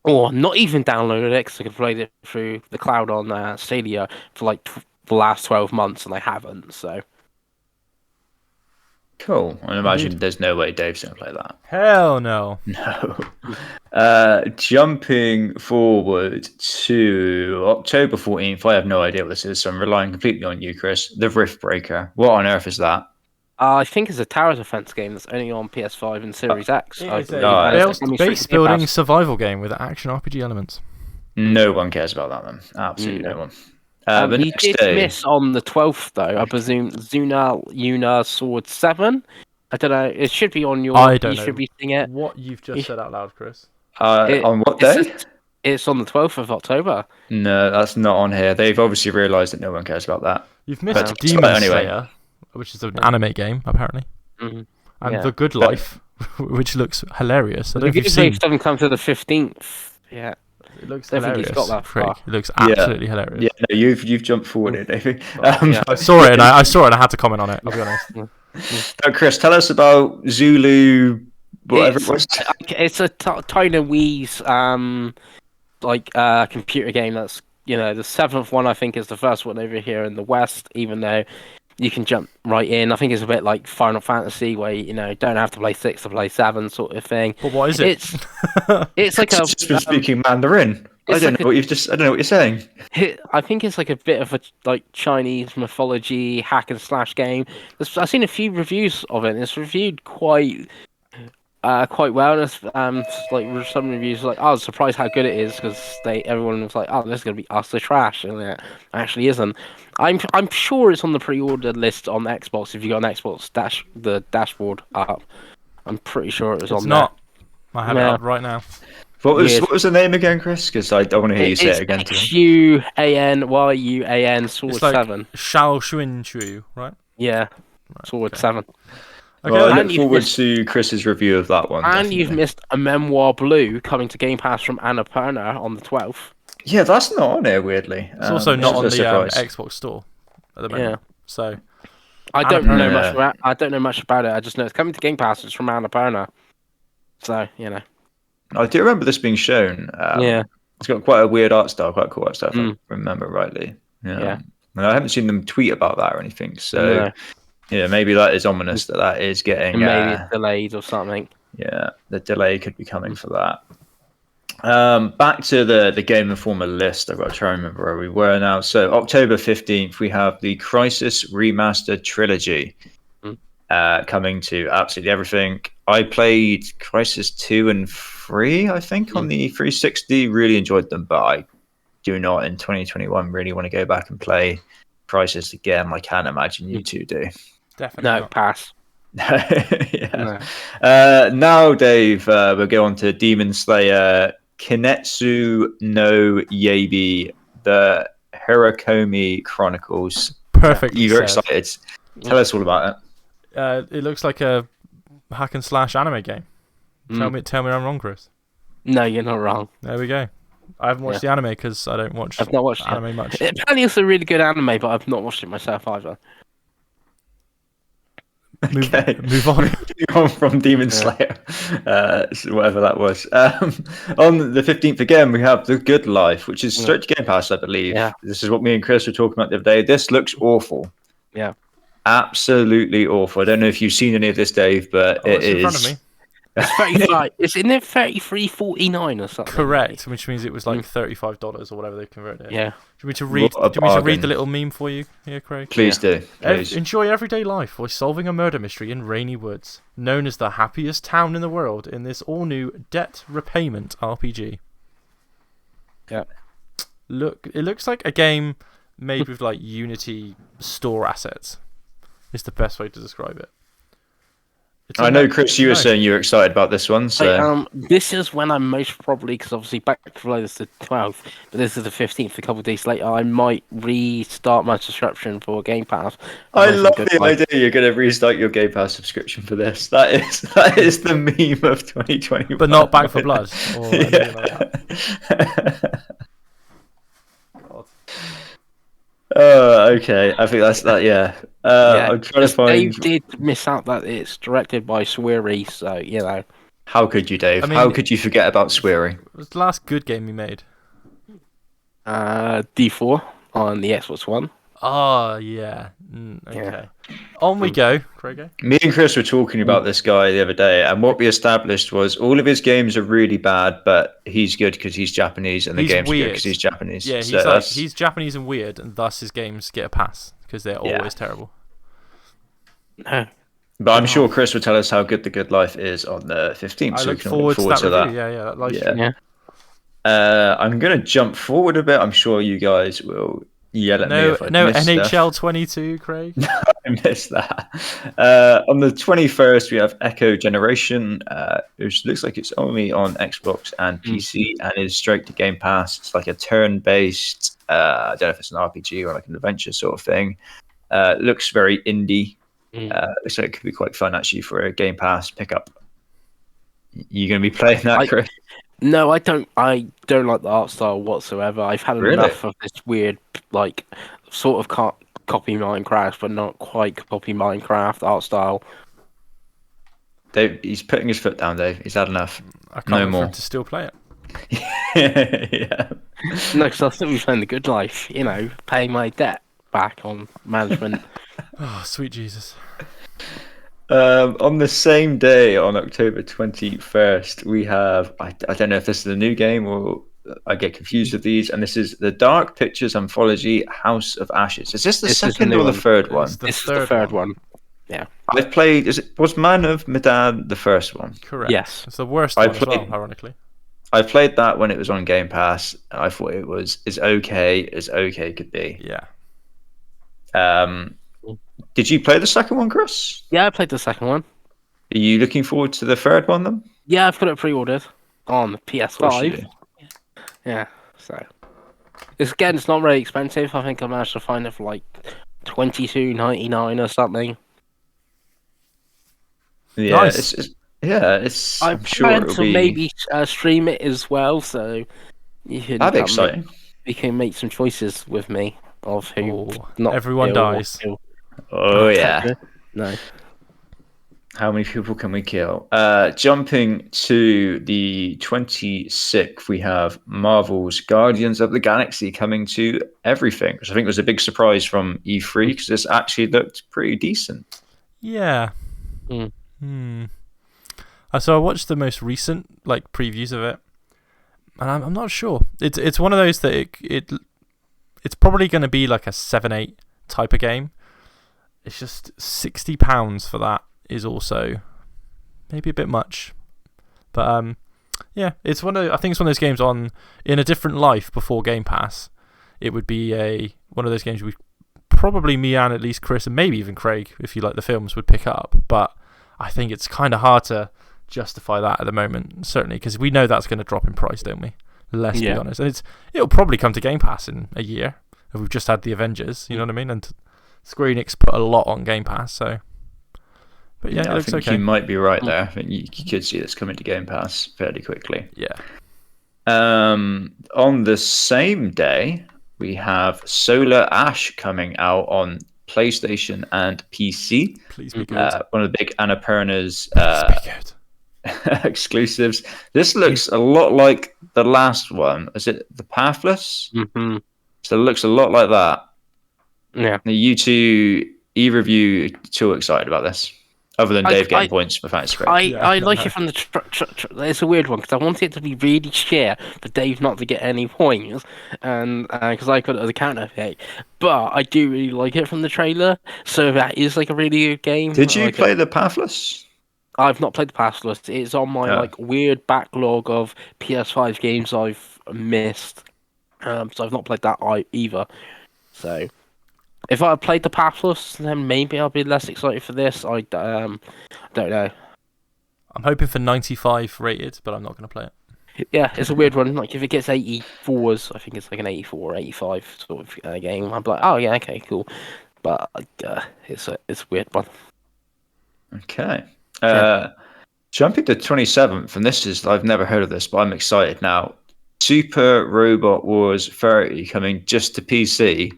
Or not even downloaded it, because I could play it through the cloud on Stadia for like the last 12 months, and I haven't, so... Cool. I imagine there's no way Dave's going to play that. Hell no. No. Jumping forward to October 14th, I have no idea what this is, so I'm relying completely on you, Chris. The Riftbreaker. What on earth is that? I think it's a tower defense game that's only on PS5 and Series X. It's a base-building survival game with action RPG elements. No one cares about that, then. Absolutely no one. He did miss on the 12th, though. I presume Yuna Sword 7. I don't know. It should be on your... You should be seeing it. What you've just said out loud, Chris. On what day? It's on the 12th of October. No, that's not on here. They've obviously realised that no one cares about that. You've missed Demon Slayer, which is an anime game, apparently. Mm-hmm. And The Good Life which looks hilarious. I don't The know if you've Gears seen. haven't come to the 15th. Yeah. It looks I don't think hilarious. he's got that Craig. far. It looks absolutely hilarious. Yeah, no, you've jumped forward here, David. Yeah. I saw it, and I saw it, and I had to comment on it. I'll be honest. Now, Chris, tell us about Zulu, whatever it was. It's a tiny Wii's computer game that's the 7th one. I think is the first one over here in the West, even though you can jump right in. I think it's a bit like Final Fantasy, where don't have to play 6 to play 7 sort of thing. But what is it? It's like I've just been speaking Mandarin. I don't know what you're saying. I think it's like a bit of a Chinese mythology hack and slash game. I've seen a few reviews of it, and it's reviewed quite well. And it's, some reviews I was surprised how good it is, because everyone was like, "Oh, this is gonna be utter trash," and it actually isn't. I'm sure it's on the pre-order list on Xbox. If you got an Xbox the dashboard up, I'm pretty sure it was on there. It's not. I have it up right now. What was the name again, Chris? Because I don't want to hear you say it again. XUANYUAN Sword It's like 7. Shao Xuan Chu, right? Yeah, Sword 7. Okay. Well, I look forward to Chris's review of that one. And definitely. you've missed a Memoir Blue coming to Game Pass from Annapurna on the 12th. Yeah, that's not on there, weirdly. It's also not on the surprise. Xbox store at the moment. Yeah. So I don't know much about. I don't know much about it. I just know it's coming to Game Pass. It's from Annapurna. So I do remember this being shown. Yeah. It's got quite a weird art style, quite cool art style, if I remember rightly. Yeah. And I haven't seen them tweet about that or anything. So, maybe that is ominous that is getting... maybe it's delayed or something. Yeah, the delay could be coming for that. Back to the Game Informer list. I've got to try and remember where we were now. So, October 15th, we have the Crysis Remastered Trilogy coming to absolutely everything. I played Crysis 2 and 3, I think, on the 360. Really enjoyed them, but I do not in 2021 really want to go back and play Crysis again. I can't imagine you two do. definitely No, not. pass. Yeah. Now, Dave, we'll go on to Demon Slayer Kinetsu no Yaibi, the Hirakomi Chronicles. Perfect. You're excited. Tell us all about it. It looks like a hack and slash anime game. Tell me I'm wrong, Chris. No, you're not wrong. There we go. I haven't watched the anime because I don't watch I've not watched anime much. Apparently, it's a really good anime, but I've not watched it myself either. Okay. Move on. Move on from Demon Slayer, whatever that was. On the 15th again, we have The Good Life, which is straight to Game Pass, I believe. Yeah. This is what me and Chris were talking about the other day. This looks awful. Yeah. Absolutely awful. I don't know if you've seen any of this, Dave, but it it's is. in front of me. It's 35. It's in there 33.49 or something. Correct, which means it was like $35 or whatever they converted it. Yeah. Do you want me to read the little meme for you here, Craig? Please do. Please. Enjoy everyday life while solving a murder mystery in Rainy Woods, known as the happiest town in the world in this all-new debt repayment RPG. Yeah. It looks like a game made with like Unity store assets. Is the best way to describe it. I know, Chris, you were saying you were excited about this one. So this is when I'm most probably, because obviously Back to Life is the 12th, but this is the 15th. A couple of days later, I might restart my subscription for Game Pass. I love the idea you're going to restart your Game Pass subscription for this. That is the meme of 2021. But not Back for Blood or anything like that. Okay. I think that's that. Yeah. I'm trying to find. Dave did miss out that it's directed by Swery, so How could you, Dave? I mean, how could you forget about Swery? It was the last good game he made. D4 on the Xbox One. Oh, yeah. Okay. On we go, Craig. Me and Chris were talking about this guy the other day, and what we established was all of his games are really bad, but he's good because he's Japanese, and the games are good because he's Japanese. Yeah, he's Japanese and weird, and thus his games get a pass because they're always terrible. No. But I'm sure Chris will tell us how good The Good Life is on the 15th. I so look we can forward to that. that. Yeah, that live stream. Yeah. I'm going to jump forward a bit. I'm sure you guys will yell at me if I miss NHL stuff. 22, Craig. I missed that. On the 21st, we have Echo Generation, which looks like it's only on Xbox and PC and is straight to Game Pass. It's like a turn-based, I don't know if it's an RPG or like an adventure sort of thing. Looks very indie. Looks like it could be quite fun actually for a Game Pass pickup. You going to be playing that, Chris? No, I don't. I don't like the art style whatsoever. I've had enough of this weird, like, sort of copy Minecraft, but not quite copy Minecraft art style. Dave, he's putting his foot down, Dave. He's had enough. I can't wait for him to still play it. Yeah. No, because I'll still be playing the good life, paying my debt back on management. Oh, sweet Jesus. On the same day, on October 21st, we have, I don't know if this is a new game or I get confused with these, and this is the Dark Pictures Anthology House of Ashes. Is this the second or the third one? It's the third one. Yeah. I've played, was Man of Medan the first one? Correct. Yes. It's the worst one as well, ironically. I played that when it was on Game Pass, and I thought it was as okay could be. Yeah. Did you play the second one, Chris? Yeah, I played the second one. Are you looking forward to the third one, then? Yeah, I've got it pre-ordered on PS5. Yeah, so it's not very expensive. I think I managed to find it for like $22.99 or something. Yeah, nice. I'm sure it'll be. Maybe stream it as well, so you can. That'd be exciting. You can make some choices with me of who. Not everyone dies. Oh yeah. No. How many people can we kill? Jumping to the 26th, we have Marvel's Guardians of the Galaxy coming to everything, which I think was a big surprise from E3 because this actually looked pretty decent. Yeah. So I watched the most recent previews of it, and I'm not sure. It's one of those that it's probably going to be like a 7-8 type of game. It's just £60 for that is also maybe a bit much, but yeah, I think it's one of those games in a different life before Game Pass. It would be one of those games we probably me and at least Chris and maybe even Craig, if you like the films, would pick up. But I think it's kind of hard to justify that at the moment, certainly because we know that's going to drop in price, don't we? Let's be honest, and it'll probably come to Game Pass in a year. If we've just had the Avengers, you know what I mean, and Square Enix put a lot on Game Pass, so. But yeah, it looks I think you might be right there. I think you could see this coming to Game Pass fairly quickly. Yeah. On the same day, we have Solar Ash coming out on PlayStation and PC. Please be good. One of the big Annapurna's Please be good. exclusives. This looks a lot like the last one. Is it The Pathless? Mm-hmm. So it looks a lot like that. Yeah. You two, either of you, too excited about this? Other than Dave getting points for Fantasy Great. I like it from the it's a weird one because I wanted it to be really sheer for Dave not to get any points, and because I got it as a counter pick. But I do really like it from the trailer, so that is like a really good game. Did you play The Pathless? I've not played The Pathless. It's on my weird backlog of PS5 games I've missed. So I've not played that either. So. If I had played The Pathless, then maybe I'll be less excited for this. I don't know. I'm hoping for 95 rated, but I'm not going to play it. Yeah, it's a weird one. Like, if it gets 84s, I think it's like an 84 or 85 sort of game. I'm like, oh yeah, okay, cool. But it's a weird one. Okay. Jumping to 27th, and this is, I've never heard of this, but I'm excited now. Super Robot Wars 30 coming just to PC.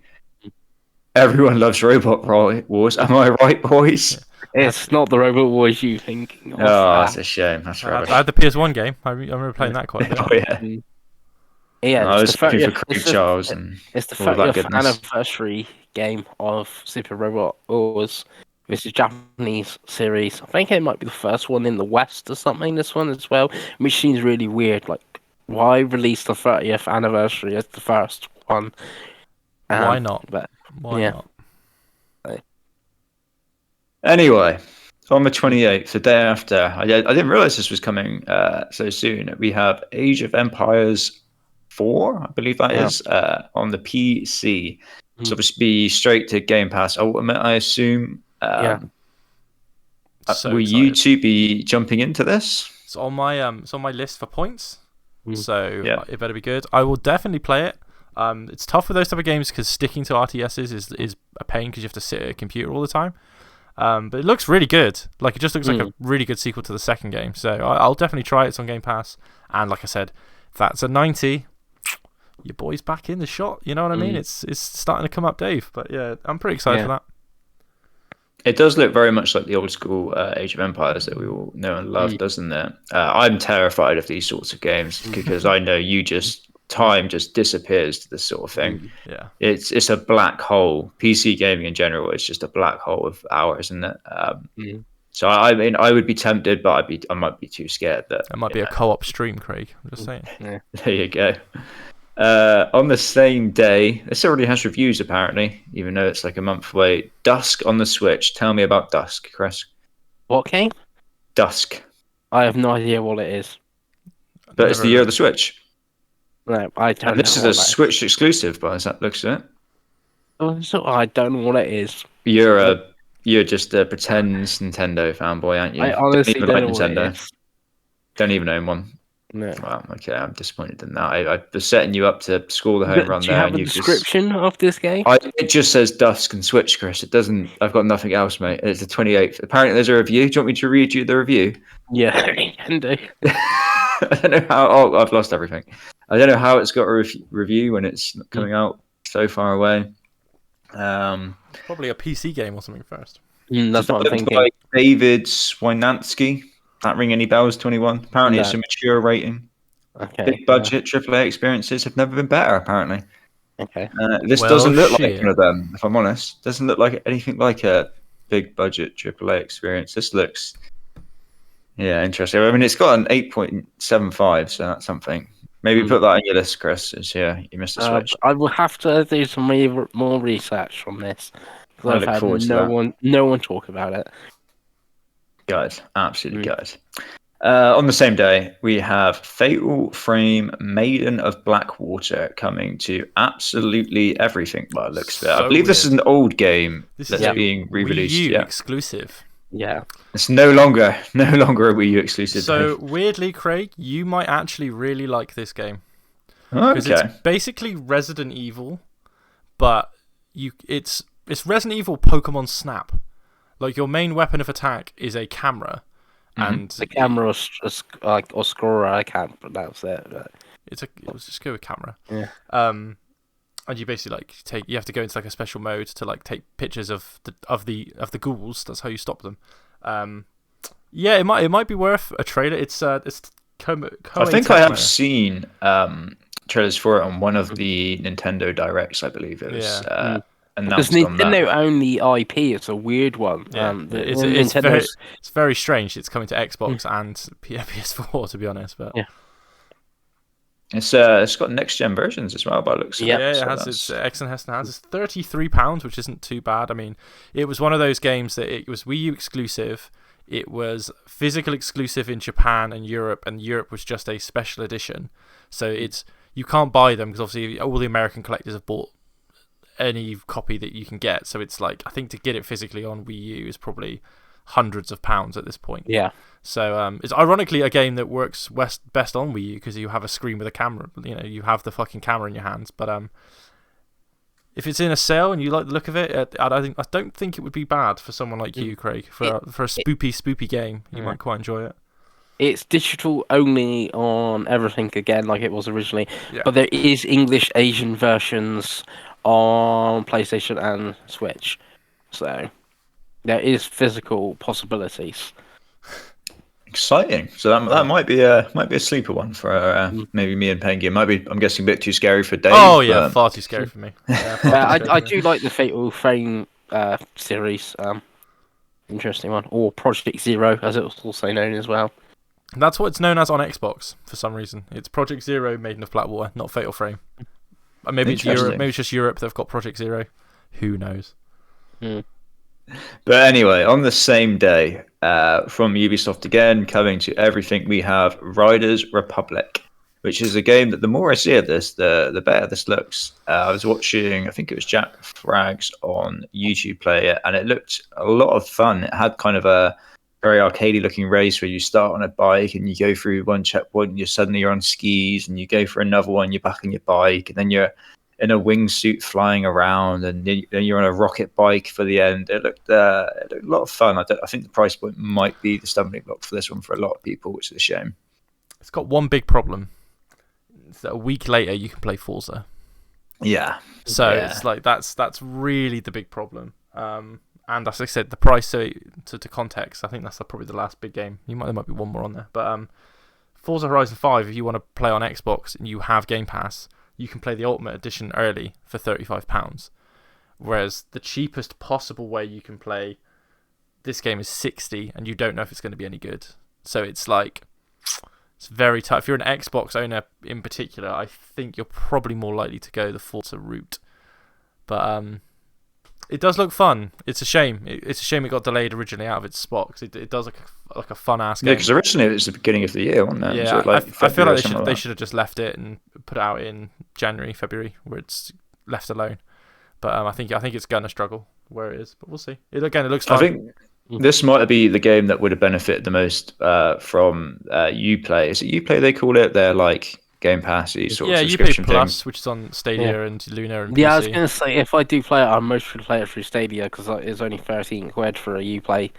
Everyone loves Robot Wars. Am I right, boys? It's not the Robot Wars you think. Oh, that's a shame. That's right. I had the PS1 game. I remember playing that quite a bit. Oh, yeah. Yeah, I was looking for Craig Charles. It's the 30th anniversary game of Super Robot Wars. This is a Japanese series. I think it might be the first one in the West or something, this one as well, which seems really weird. Like, why release the 30th anniversary as the first one? Why not? Why not? Anyway, on the 28th, the day after, I didn't realize this was coming so soon. We have Age of Empires 4, I believe that is, on the PC. So this be straight to Game Pass Ultimate, I assume. Will you two be jumping into this? It's on my list for points. So it better be good. I will definitely play it. It's tough with those type of games because sticking to RTSs is a pain because you have to sit at a computer all the time. But it looks really good. Like, it just looks like a really good sequel to the second game. So I'll definitely try it. It's on Game Pass. And like I said, if that's a 90, your boy's back in the shot. You know what I mean? It's starting to come up, Dave. But yeah, I'm pretty excited for that. It does look very much like the old school Age of Empires that we all know and love, doesn't it? I'm terrified of these sorts of games because I know time just disappears to this sort of thing. Yeah, it's a black hole. PC gaming in general is just a black hole of hours, isn't it? So I mean, I would be tempted, but I might be too scared. That it might be a co-op stream, Craig. I'm just saying. There you go. On the same day, this already has reviews apparently, even though it's like a month away. Dusk on the Switch. Tell me about Dusk, Chris. What game? Dusk. I have no idea what it is. But it's the year of the Switch. No, I don't. This is a Switch exclusive, by the looks of it. So I don't know what it is. You're just a pretend Nintendo fanboy, aren't you? I honestly don't know Nintendo. What it is. Don't even own one. No. Wow. Okay, I'm disappointed in that. I was setting you up to score the home run there. Do you have a description of this game? It just says Dusk and Switch, Chris. It doesn't. I've got nothing else, mate. It's the 28th. Apparently, there's a review. Do you want me to read you the review? Yeah, you can do. I don't know how. Oh, I've lost everything. I don't know how it's got a review when it's coming out so far away. Probably a PC game or something first. That's what I'm thinking. By David Swinansky. That ring any bells? 21. Apparently, it's a mature rating. Okay. Big budget AAA experiences have never been better. Apparently. Okay. This doesn't look like one of them. If I'm honest, doesn't look like anything like a big budget AAA experience. This looks, interesting. I mean, it's got an 8.75, so that's something. Maybe put that on your list, Chris. You missed the Switch. I will have to do some more research on this. I look forward to that. No one talk about it. Good, absolutely good. On the same day, we have Fatal Frame Maiden of Blackwater coming to absolutely everything by the looks of it. I believe this is an old game that's being re-released. Wii U exclusive. Yeah. It's no longer a Wii U exclusive. So, weirdly, Craig, you might actually really like this game. Because it's basically Resident Evil, but it's Resident Evil Pokemon Snap. Like, your main weapon of attack is a camera. And the camera like Oscura, I can't pronounce it. But... let's just go with camera. Yeah. And you basically you have to go into like a special mode to take pictures of the ghouls. That's how you stop them. It might be worth a trailer. I think I have seen trailers for it on one of the Nintendo Directs. I believe it was. Because Nintendo own the IP, it's a weird one. Yeah. It's very strange. It's coming to Xbox and PS4, to be honest. But it's got next gen versions as well, by the looks of it. Yeah, it has its X and S and has. It's £33, which isn't too bad. I mean, it was one of those games that it was Wii U exclusive. It was physical exclusive in Japan and Europe was just a special edition. So you can't buy them because obviously all the American collectors have bought any copy that you can get. So it's like, I think to get it physically on Wii U is probably hundreds of pounds at this point. Yeah. So it's ironically a game that works best on Wii U because you have a screen with a camera. You have the fucking camera in your hands. But if it's in a sale and you like the look of it, I don't think it would be bad for someone like you, Craig, for a spoopy game. You might quite enjoy it. It's digital only on everything again, like it was originally. Yeah. But there is English Asian versions on PlayStation and Switch, so there is physical possibilities. Exciting. So that might be a sleeper one for maybe me and Penguin. Might be, I'm guessing, a bit too scary for Dave. Oh yeah, far too scary for me. I do like the Fatal Frame series. Interesting one, or Project Zero, as it was also known as well. That's what it's known as on Xbox for some reason. It's Project Zero, Maiden of Blackwater, not Fatal Frame. Maybe it's Europe. Maybe it's just Europe that've got Project Zero. Who knows? But anyway, on the same day, from Ubisoft again, coming to everything, we have Riders Republic, which is a game that the more I see of this, the better this looks. I was watching, I think it was Jack Frags on YouTube play it, and it looked a lot of fun. It had kind of a very arcadey looking race where you start on a bike and you go through one checkpoint and you're on skis and you go for another one, you're back on your bike, and then in a wingsuit flying around, and then you're on a rocket bike for the end. It looked a lot of fun. I think the price point might be the stumbling block for this one for a lot of people, which is a shame. It's got one big problem. It's that a week later you can play Forza. Yeah. So it's like that's really the big problem. And as I said, the price. So to context, I think that's probably the last big game. There might be one more on there, but Forza Horizon 5. If you want to play on Xbox and you have Game Pass, you can play the Ultimate Edition early for £35. Whereas the cheapest possible way you can play this game is 60, and you don't know if it's going to be any good. So it's like it's very tough. If you're an Xbox owner in particular, I think you're probably more likely to go the Forza route. But it does look fun. It's a shame. It's a shame it got delayed originally out of its spot, because it does look like a fun ass game. Yeah, because originally it was the beginning of the year, wasn't it? Yeah, I feel like they should have just left it and put it out in January, February, where it's left alone. But I think it's gonna struggle where it is. But we'll see. It looks fun. I think this might be the game that would have benefited the most from Uplay. Is it Uplay they call it? They're like Game Pass sort of subscription Uplay Plus, which is on Stadia and Luna and PC. I was going to say, if I do play it, I'm mostly going to play it through Stadia, because it's only 13 quid for a Uplay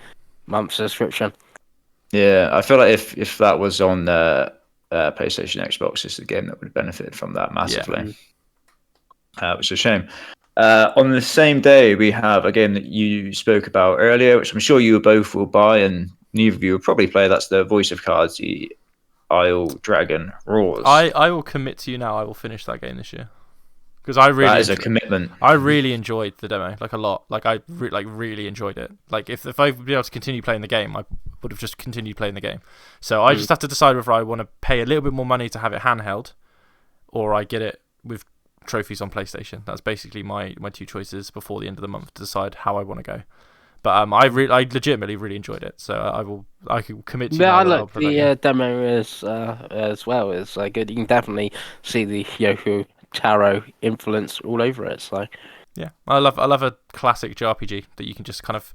month subscription. Yeah, I feel like if that was on PlayStation, Xbox, it's the game that would have benefited from that massively. Which is a shame. On the same day, we have a game that you spoke about earlier, which I'm sure you both will buy, and neither of you will probably play. That's the Voice of Cards, the Isle Dragon Roars. I will commit to you now. I will finish that game this year, because that is a commitment. I really enjoyed the demo, like a lot. Like I really enjoyed it. Like if I'd be able to continue playing the game, I would have just continued playing the game. So I just have to decide whether I want to pay a little bit more money to have it handheld, or I get it with trophies on PlayStation. That's basically my two choices before the end of the month to decide how I want to go. But I legitimately really enjoyed it, so I can commit to. Yeah, I like the demo as well. It's good. You can definitely see the Yoko Taro influence all over it. So yeah, I love a classic JRPG that you can just kind of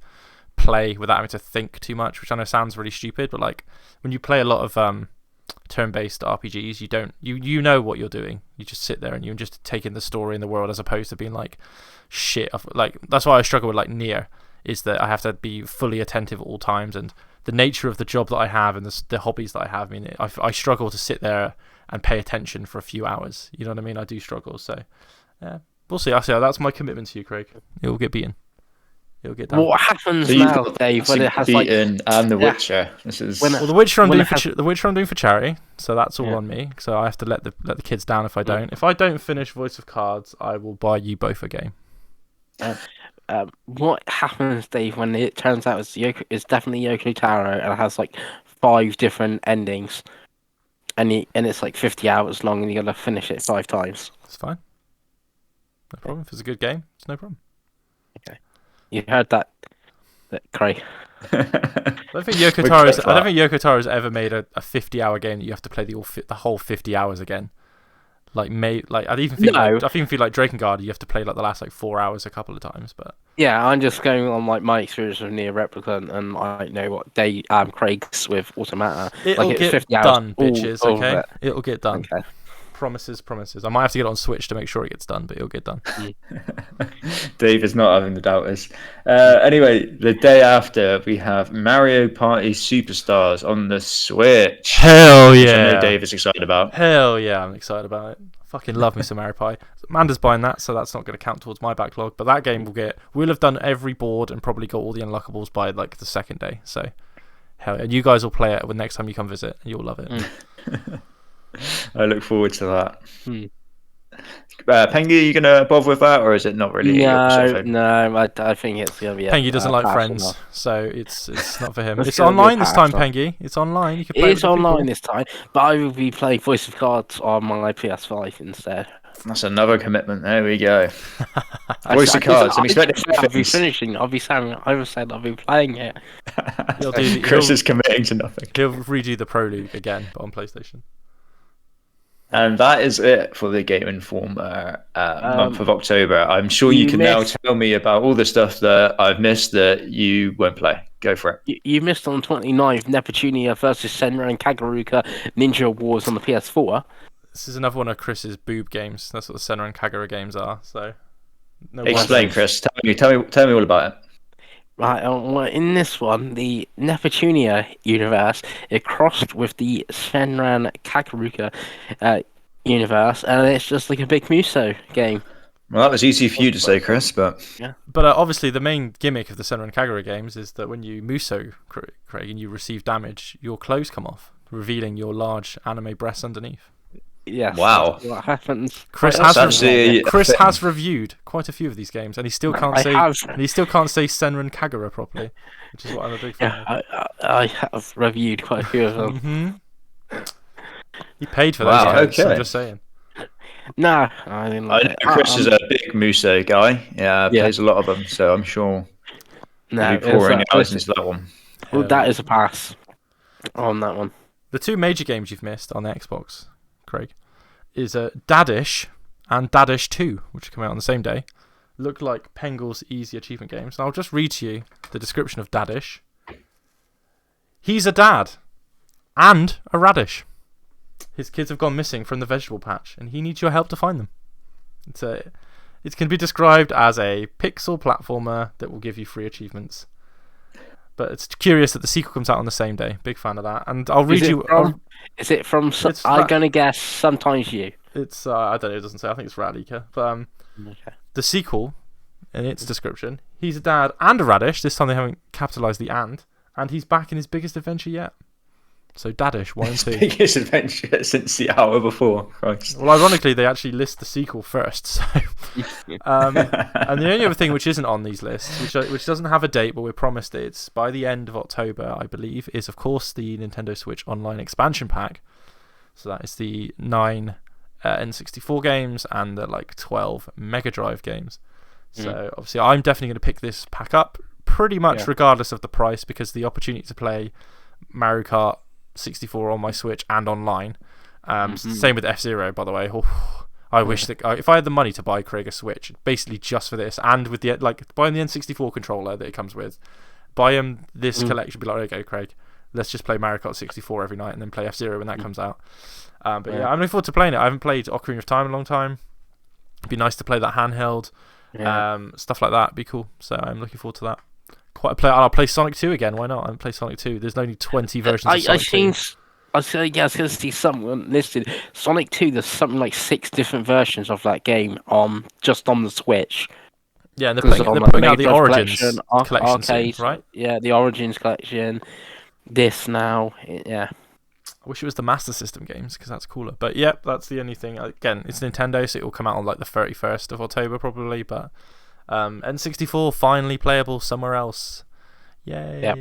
play without having to think too much, which I know sounds really stupid, but like when you play a lot of turn-based RPGs, you know what you're doing. You just sit there and you just take in the story in the world, as opposed to being like shit. Like that's why I struggle with like Nier. Is that I have to be fully attentive at all times, and the nature of the job that I have and the hobbies that I have. I mean, I struggle to sit there and pay attention for a few hours. You know what I mean? I do struggle. So, yeah, we'll see. That's my commitment to you, Craig. It will get beaten. It will get done. What happens now, Dave, when it has beaten and The Witcher? This is The Witcher I'm doing for charity, so that's all on me. So I have to let the kids down if I don't. If I don't finish Voice of Cards, I will buy you both a game. What happens, Dave, when it turns out it's definitely Yoko Taro and it has like 5 different endings, and it's like 50 hours long, and you gotta finish it 5 times? It's fine. No problem. If it's a good game, it's no problem. Okay. You heard that Craig. I don't think Yoko Taro has ever made a 50-hour game that you have to play the whole 50 hours again. I even feel like Drakengard, you have to play like the last like 4 hours a couple of times. But yeah, I'm just going on like my experience with Nier Replicant, and I know what Craig's with Automata. It'll get 50 done, bitches. Okay, it'll get done. Okay. Promises. I might have to get it on Switch to make sure it gets done, but it'll get done. Dave is not having the doubters. Anyway, the day after, we have Mario Party Superstars on the Switch. Hell yeah! Which I know Dave is excited about. Hell yeah, I'm excited about it. I fucking love me some Mario Party. Amanda's buying that, so that's not going to count towards my backlog. But that game we'll have done every board and probably got all the unlockables by like the second day. So hell yeah, and you guys will play it when next time you come visit, and you'll love it. I look forward to that. Pengy, are you going to bother with that, or is it not really? No, I think it's going to be. Pengy doesn't like Friends, so it's not for him. It's online this time, Pengy. It's online. You can play it's online this time, but I will be playing Voice of Cards on my PS5 instead. That's another commitment. There we go. Voice of Cards. I'm expecting I'll be finishing. I'll be saying. I will say I'll be playing it. Chris is committing to nothing. He'll redo the Pro League again, but on PlayStation. And that is it for the Game Informer month of October. I'm sure you can now tell me about all the stuff that I've missed that you won't play. Go for it. You missed on 29th Neptunia versus Senra and Kagaruka Ninja Wars on the PS4. This is another one of Chris's boob games. That's what the Senran Kagura games are. So, no explain, Chris. Tell me all about it. Right, well, in this one, the Neptunia universe is crossed with the Senran Kagura universe, and it's just like a big Muso game. Well, that was easy for you to say, Chris, but... Yeah. But obviously the main gimmick of the Senran Kagura games is that when you Muso, Craig, and you receive damage, your clothes come off, revealing your large anime breasts underneath. Yes. Wow. What happens? Chris has reviewed quite a few of these games, and he still can't say Senran Kagura properly, which is what I'm a big fan of. I have reviewed quite a few of them. He paid for those games, so I'm just saying. No, I didn't. I know Chris is a big Muso guy. Yeah, plays a lot of them, so I'm sure he'll be pouring hours into that one. Well, that is a pass on that one. The two major games you've missed on the Xbox, Craig, is Dadish and Dadish 2, which come out on the same day. Look like Penguil's easy achievement games. And I'll just read to you the description of Dadish. He's a dad and a radish. His kids have gone missing from the vegetable patch, and he needs your help to find them. It can be described as a pixel platformer that will give you free achievements. But it's curious that the sequel comes out on the same day. Big fan of that. And I'll read you... Is it from... I'm going to guess Sometimes You. It's... I don't know, it doesn't say. I think it's Radika. But the sequel, in its description, he's a dad and a radish. This time they haven't capitalised the and he's back in his biggest adventure yet. So Dadish 1 and 2. Biggest adventure since the hour before. Christ. Well, ironically, they actually list the sequel first. So, and the only other thing which isn't on these lists, which doesn't have a date, but we're promised it's by the end of October, I believe, is of course the Nintendo Switch Online expansion pack. So that is the 9 N64 games and the 12 Mega Drive games. So obviously, I'm definitely going to pick this pack up, pretty much regardless of the price, because the opportunity to play Mario Kart 64 on my Switch and online. Same with F-Zero, by the way. I wish that if I had the money to buy Craig a Switch, basically just for this, and with the buy him the N64 controller that it comes with, buy him this collection. Be like, okay, Craig, let's just play Mario Kart 64 every night, and then play F-Zero when that comes out. But yeah, I'm looking forward to playing it. I haven't played Ocarina of Time in a long time. It'd be nice to play that handheld. Stuff like that would be cool. So I'm looking forward to that. I'll play Sonic 2 again. Why not? I'll play Sonic 2. There's only 20 versions of Sonic 2. I was going to see someone listed. Sonic 2, there's something like 6 different versions of that game just on the Switch. Yeah, and they're putting out the Origins collection soon, right? Yeah, the Origins collection. This now, yeah. I wish it was the Master System games, because that's cooler. But yeah, that's the only thing. Again, it's Nintendo, so it will come out on the 31st of October probably, but... N64 finally playable somewhere else. Yay! Yep.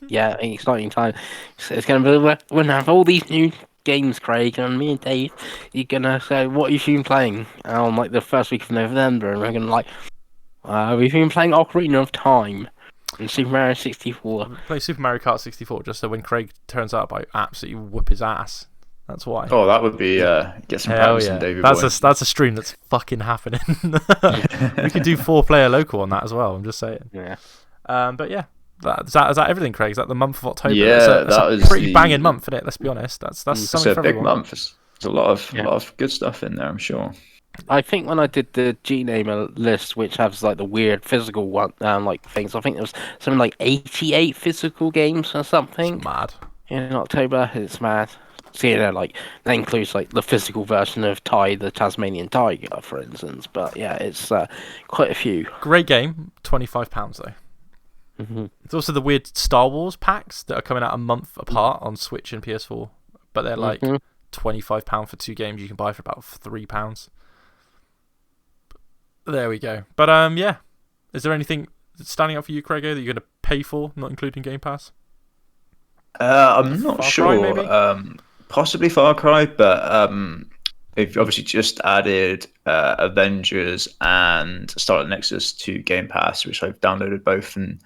Yeah, exciting time. So it's gonna be. We're gonna have all these new games, Craig, and me and Dave. You're gonna say, "What have you been playing?" On the first week of November, and we're gonna we've been playing Ocarina of Time and Super Mario 64. Play Super Mario Kart 64 just so when Craig turns up, I absolutely whip his ass. That's why. Oh, that would be get some practice in David. That's a stream that's fucking happening. We could do 4-player local on that as well. I'm just saying. Yeah. But yeah, is that everything, Craig? Is that the month of October? Yeah, it's a pretty banging month, isn't it? Let's be honest. That's something a for big everyone. month. There's a lot of good stuff in there, I'm sure. I think when I did the G-Namer list, which has the weird physical one, things, I think there was something like 88 physical games or something. It's mad. In October, it's mad. So, that includes the physical version of Ty, the Tasmanian Tiger, for instance. But yeah, it's quite a few. Great game, £25 though. Mm-hmm. It's also the weird Star Wars packs that are coming out a month apart on Switch and PS4, but they're £25 for 2 games you can buy for about £3. There we go. But yeah, is there anything standing out for you, Craig, that you're going to pay for, not including Game Pass? I'm not sure. Far Cry, maybe? Possibly Far Cry, but they've obviously just added Avengers and Starlight Nexus to Game Pass, which I've downloaded both and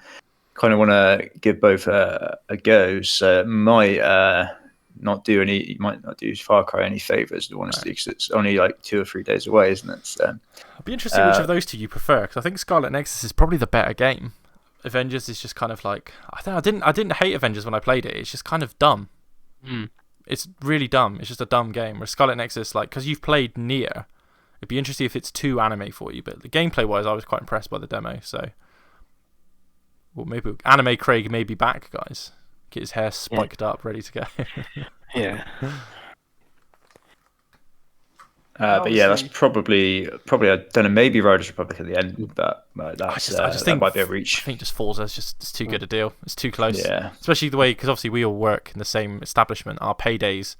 kind of want to give both a go. So it might not do Far Cry any favors, honestly, because it's only 2 or 3 days away, isn't it? So, I'd be interested which of those two you prefer, because I think Scarlet Nexus is probably the better game. Avengers is just kind of I didn't hate Avengers when I played it. It's just kind of dumb. it's really dumb. It's just a dumb game. Where Scarlet Nexus, like, because you've played Nier, it'd be interesting if it's too anime for you. But the gameplay wise, I was quite impressed by the demo. So, well, maybe Anime Craig may be back, guys. Get his hair spiked up, ready to go. Yeah. But yeah, that's probably I don't know, maybe Riders Republic at the end, but that's I just think that might be a reach. I think just Forza is it's too good a deal. It's too close. Yeah. Especially the way, because obviously we all work in the same establishment. Our paydays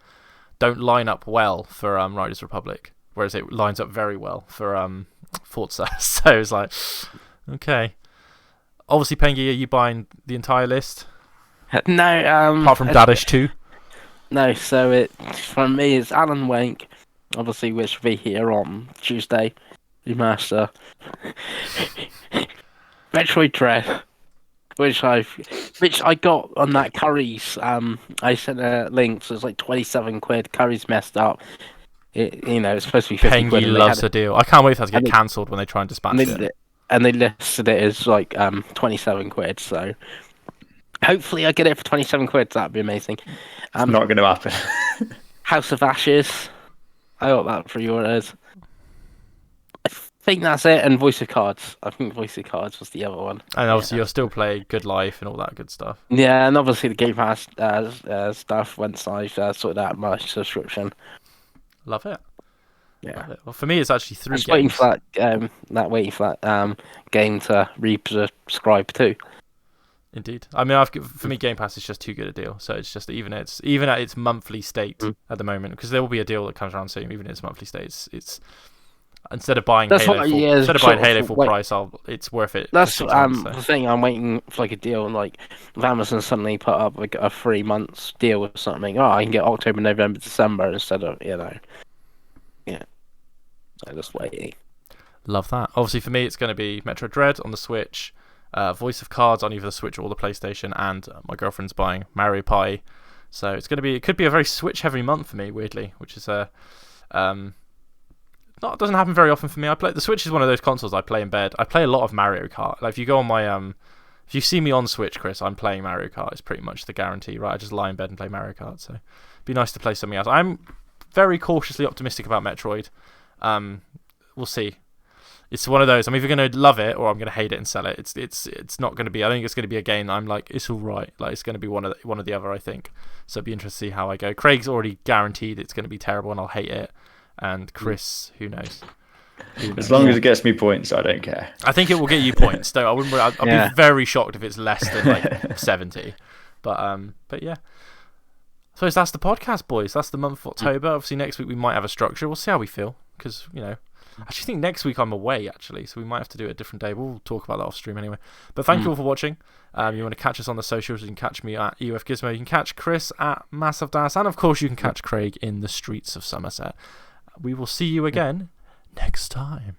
don't line up well for Riders Republic, whereas it lines up very well for Forza. So it's like, okay. Obviously, Pengi, are you buying the entire list? No. Apart from Dadish 2? No, so it for me it's Alan Wake, obviously, which will be here on Tuesday. Remaster. Metroid Dread, which I got on that Curry's. I sent a link, so it's like 27 quid. Curry's messed up. It's supposed to be 50 quid. Pengi loves a deal. I can't wait for that to get cancelled when they try and dispatch it. And they listed it as like 27 quid. So hopefully I get it for 27 quid. That'd be amazing. Not going to happen. House of Ashes. I got that for yours. I think that's it. And Voice of Cards. I think Voice of Cards was the other one. And obviously you'll still play Good Life and all that good stuff. Yeah, and obviously the Game Pass stuff, once I've sorted out my subscription. Love it. Yeah. Love it. Well, for me, it's actually 3 games. Waiting for that game to resubscribe too. Indeed. I mean, for me, Game Pass is just too good a deal. So it's just even at its monthly state at the moment, because there will be a deal that comes around soon. Even at its monthly state, it's instead of buying Halo full price, it's worth it. That's the thing. I'm waiting for like a deal, like if Amazon suddenly put up like a 3 months deal or something. Oh, I can get October, November, December instead of Yeah. So just waiting. Love that. Obviously, for me, it's going to be Metroid Dread on the Switch. Voice of Cards on either the Switch or the PlayStation, and my girlfriend's buying Mario Party, so it could be a very Switch heavy month for me, weirdly, which is doesn't happen very often for me. The Switch is one of those consoles I play in bed. I play a lot of Mario Kart. Like if you go on my if you see me on Switch, Chris, I'm playing Mario Kart. It's pretty much the guarantee, right? I just lie in bed and play Mario Kart. So it'd be nice to play something else. I'm very cautiously optimistic about Metroid. We'll see. It's one of those. I'm either going to love it or I'm going to hate it and sell it. It's not going to be. I think it's going to be a game that I'm like, it's all right. Like it's going to be one of the other. I think. So it'd be interesting to see how I go. Craig's already guaranteed it's going to be terrible and I'll hate it. And Chris, who knows? As long as it gets me points, I don't care. I think it will get you points. Though I'll be very shocked if it's less than like 70. But yeah. So that's the podcast, boys. That's the month of October. Obviously, next week we might have a structure. We'll see how we feel because I actually think next week I'm away, actually, so we might have to do it a different day. We'll talk about that off stream anyway. But thank you all for watching. You want to catch us on the socials, you can catch me at UFGizmo. You can catch Chris at Massive Das. And, of course, you can catch Craig in the streets of Somerset. We will see you again next time.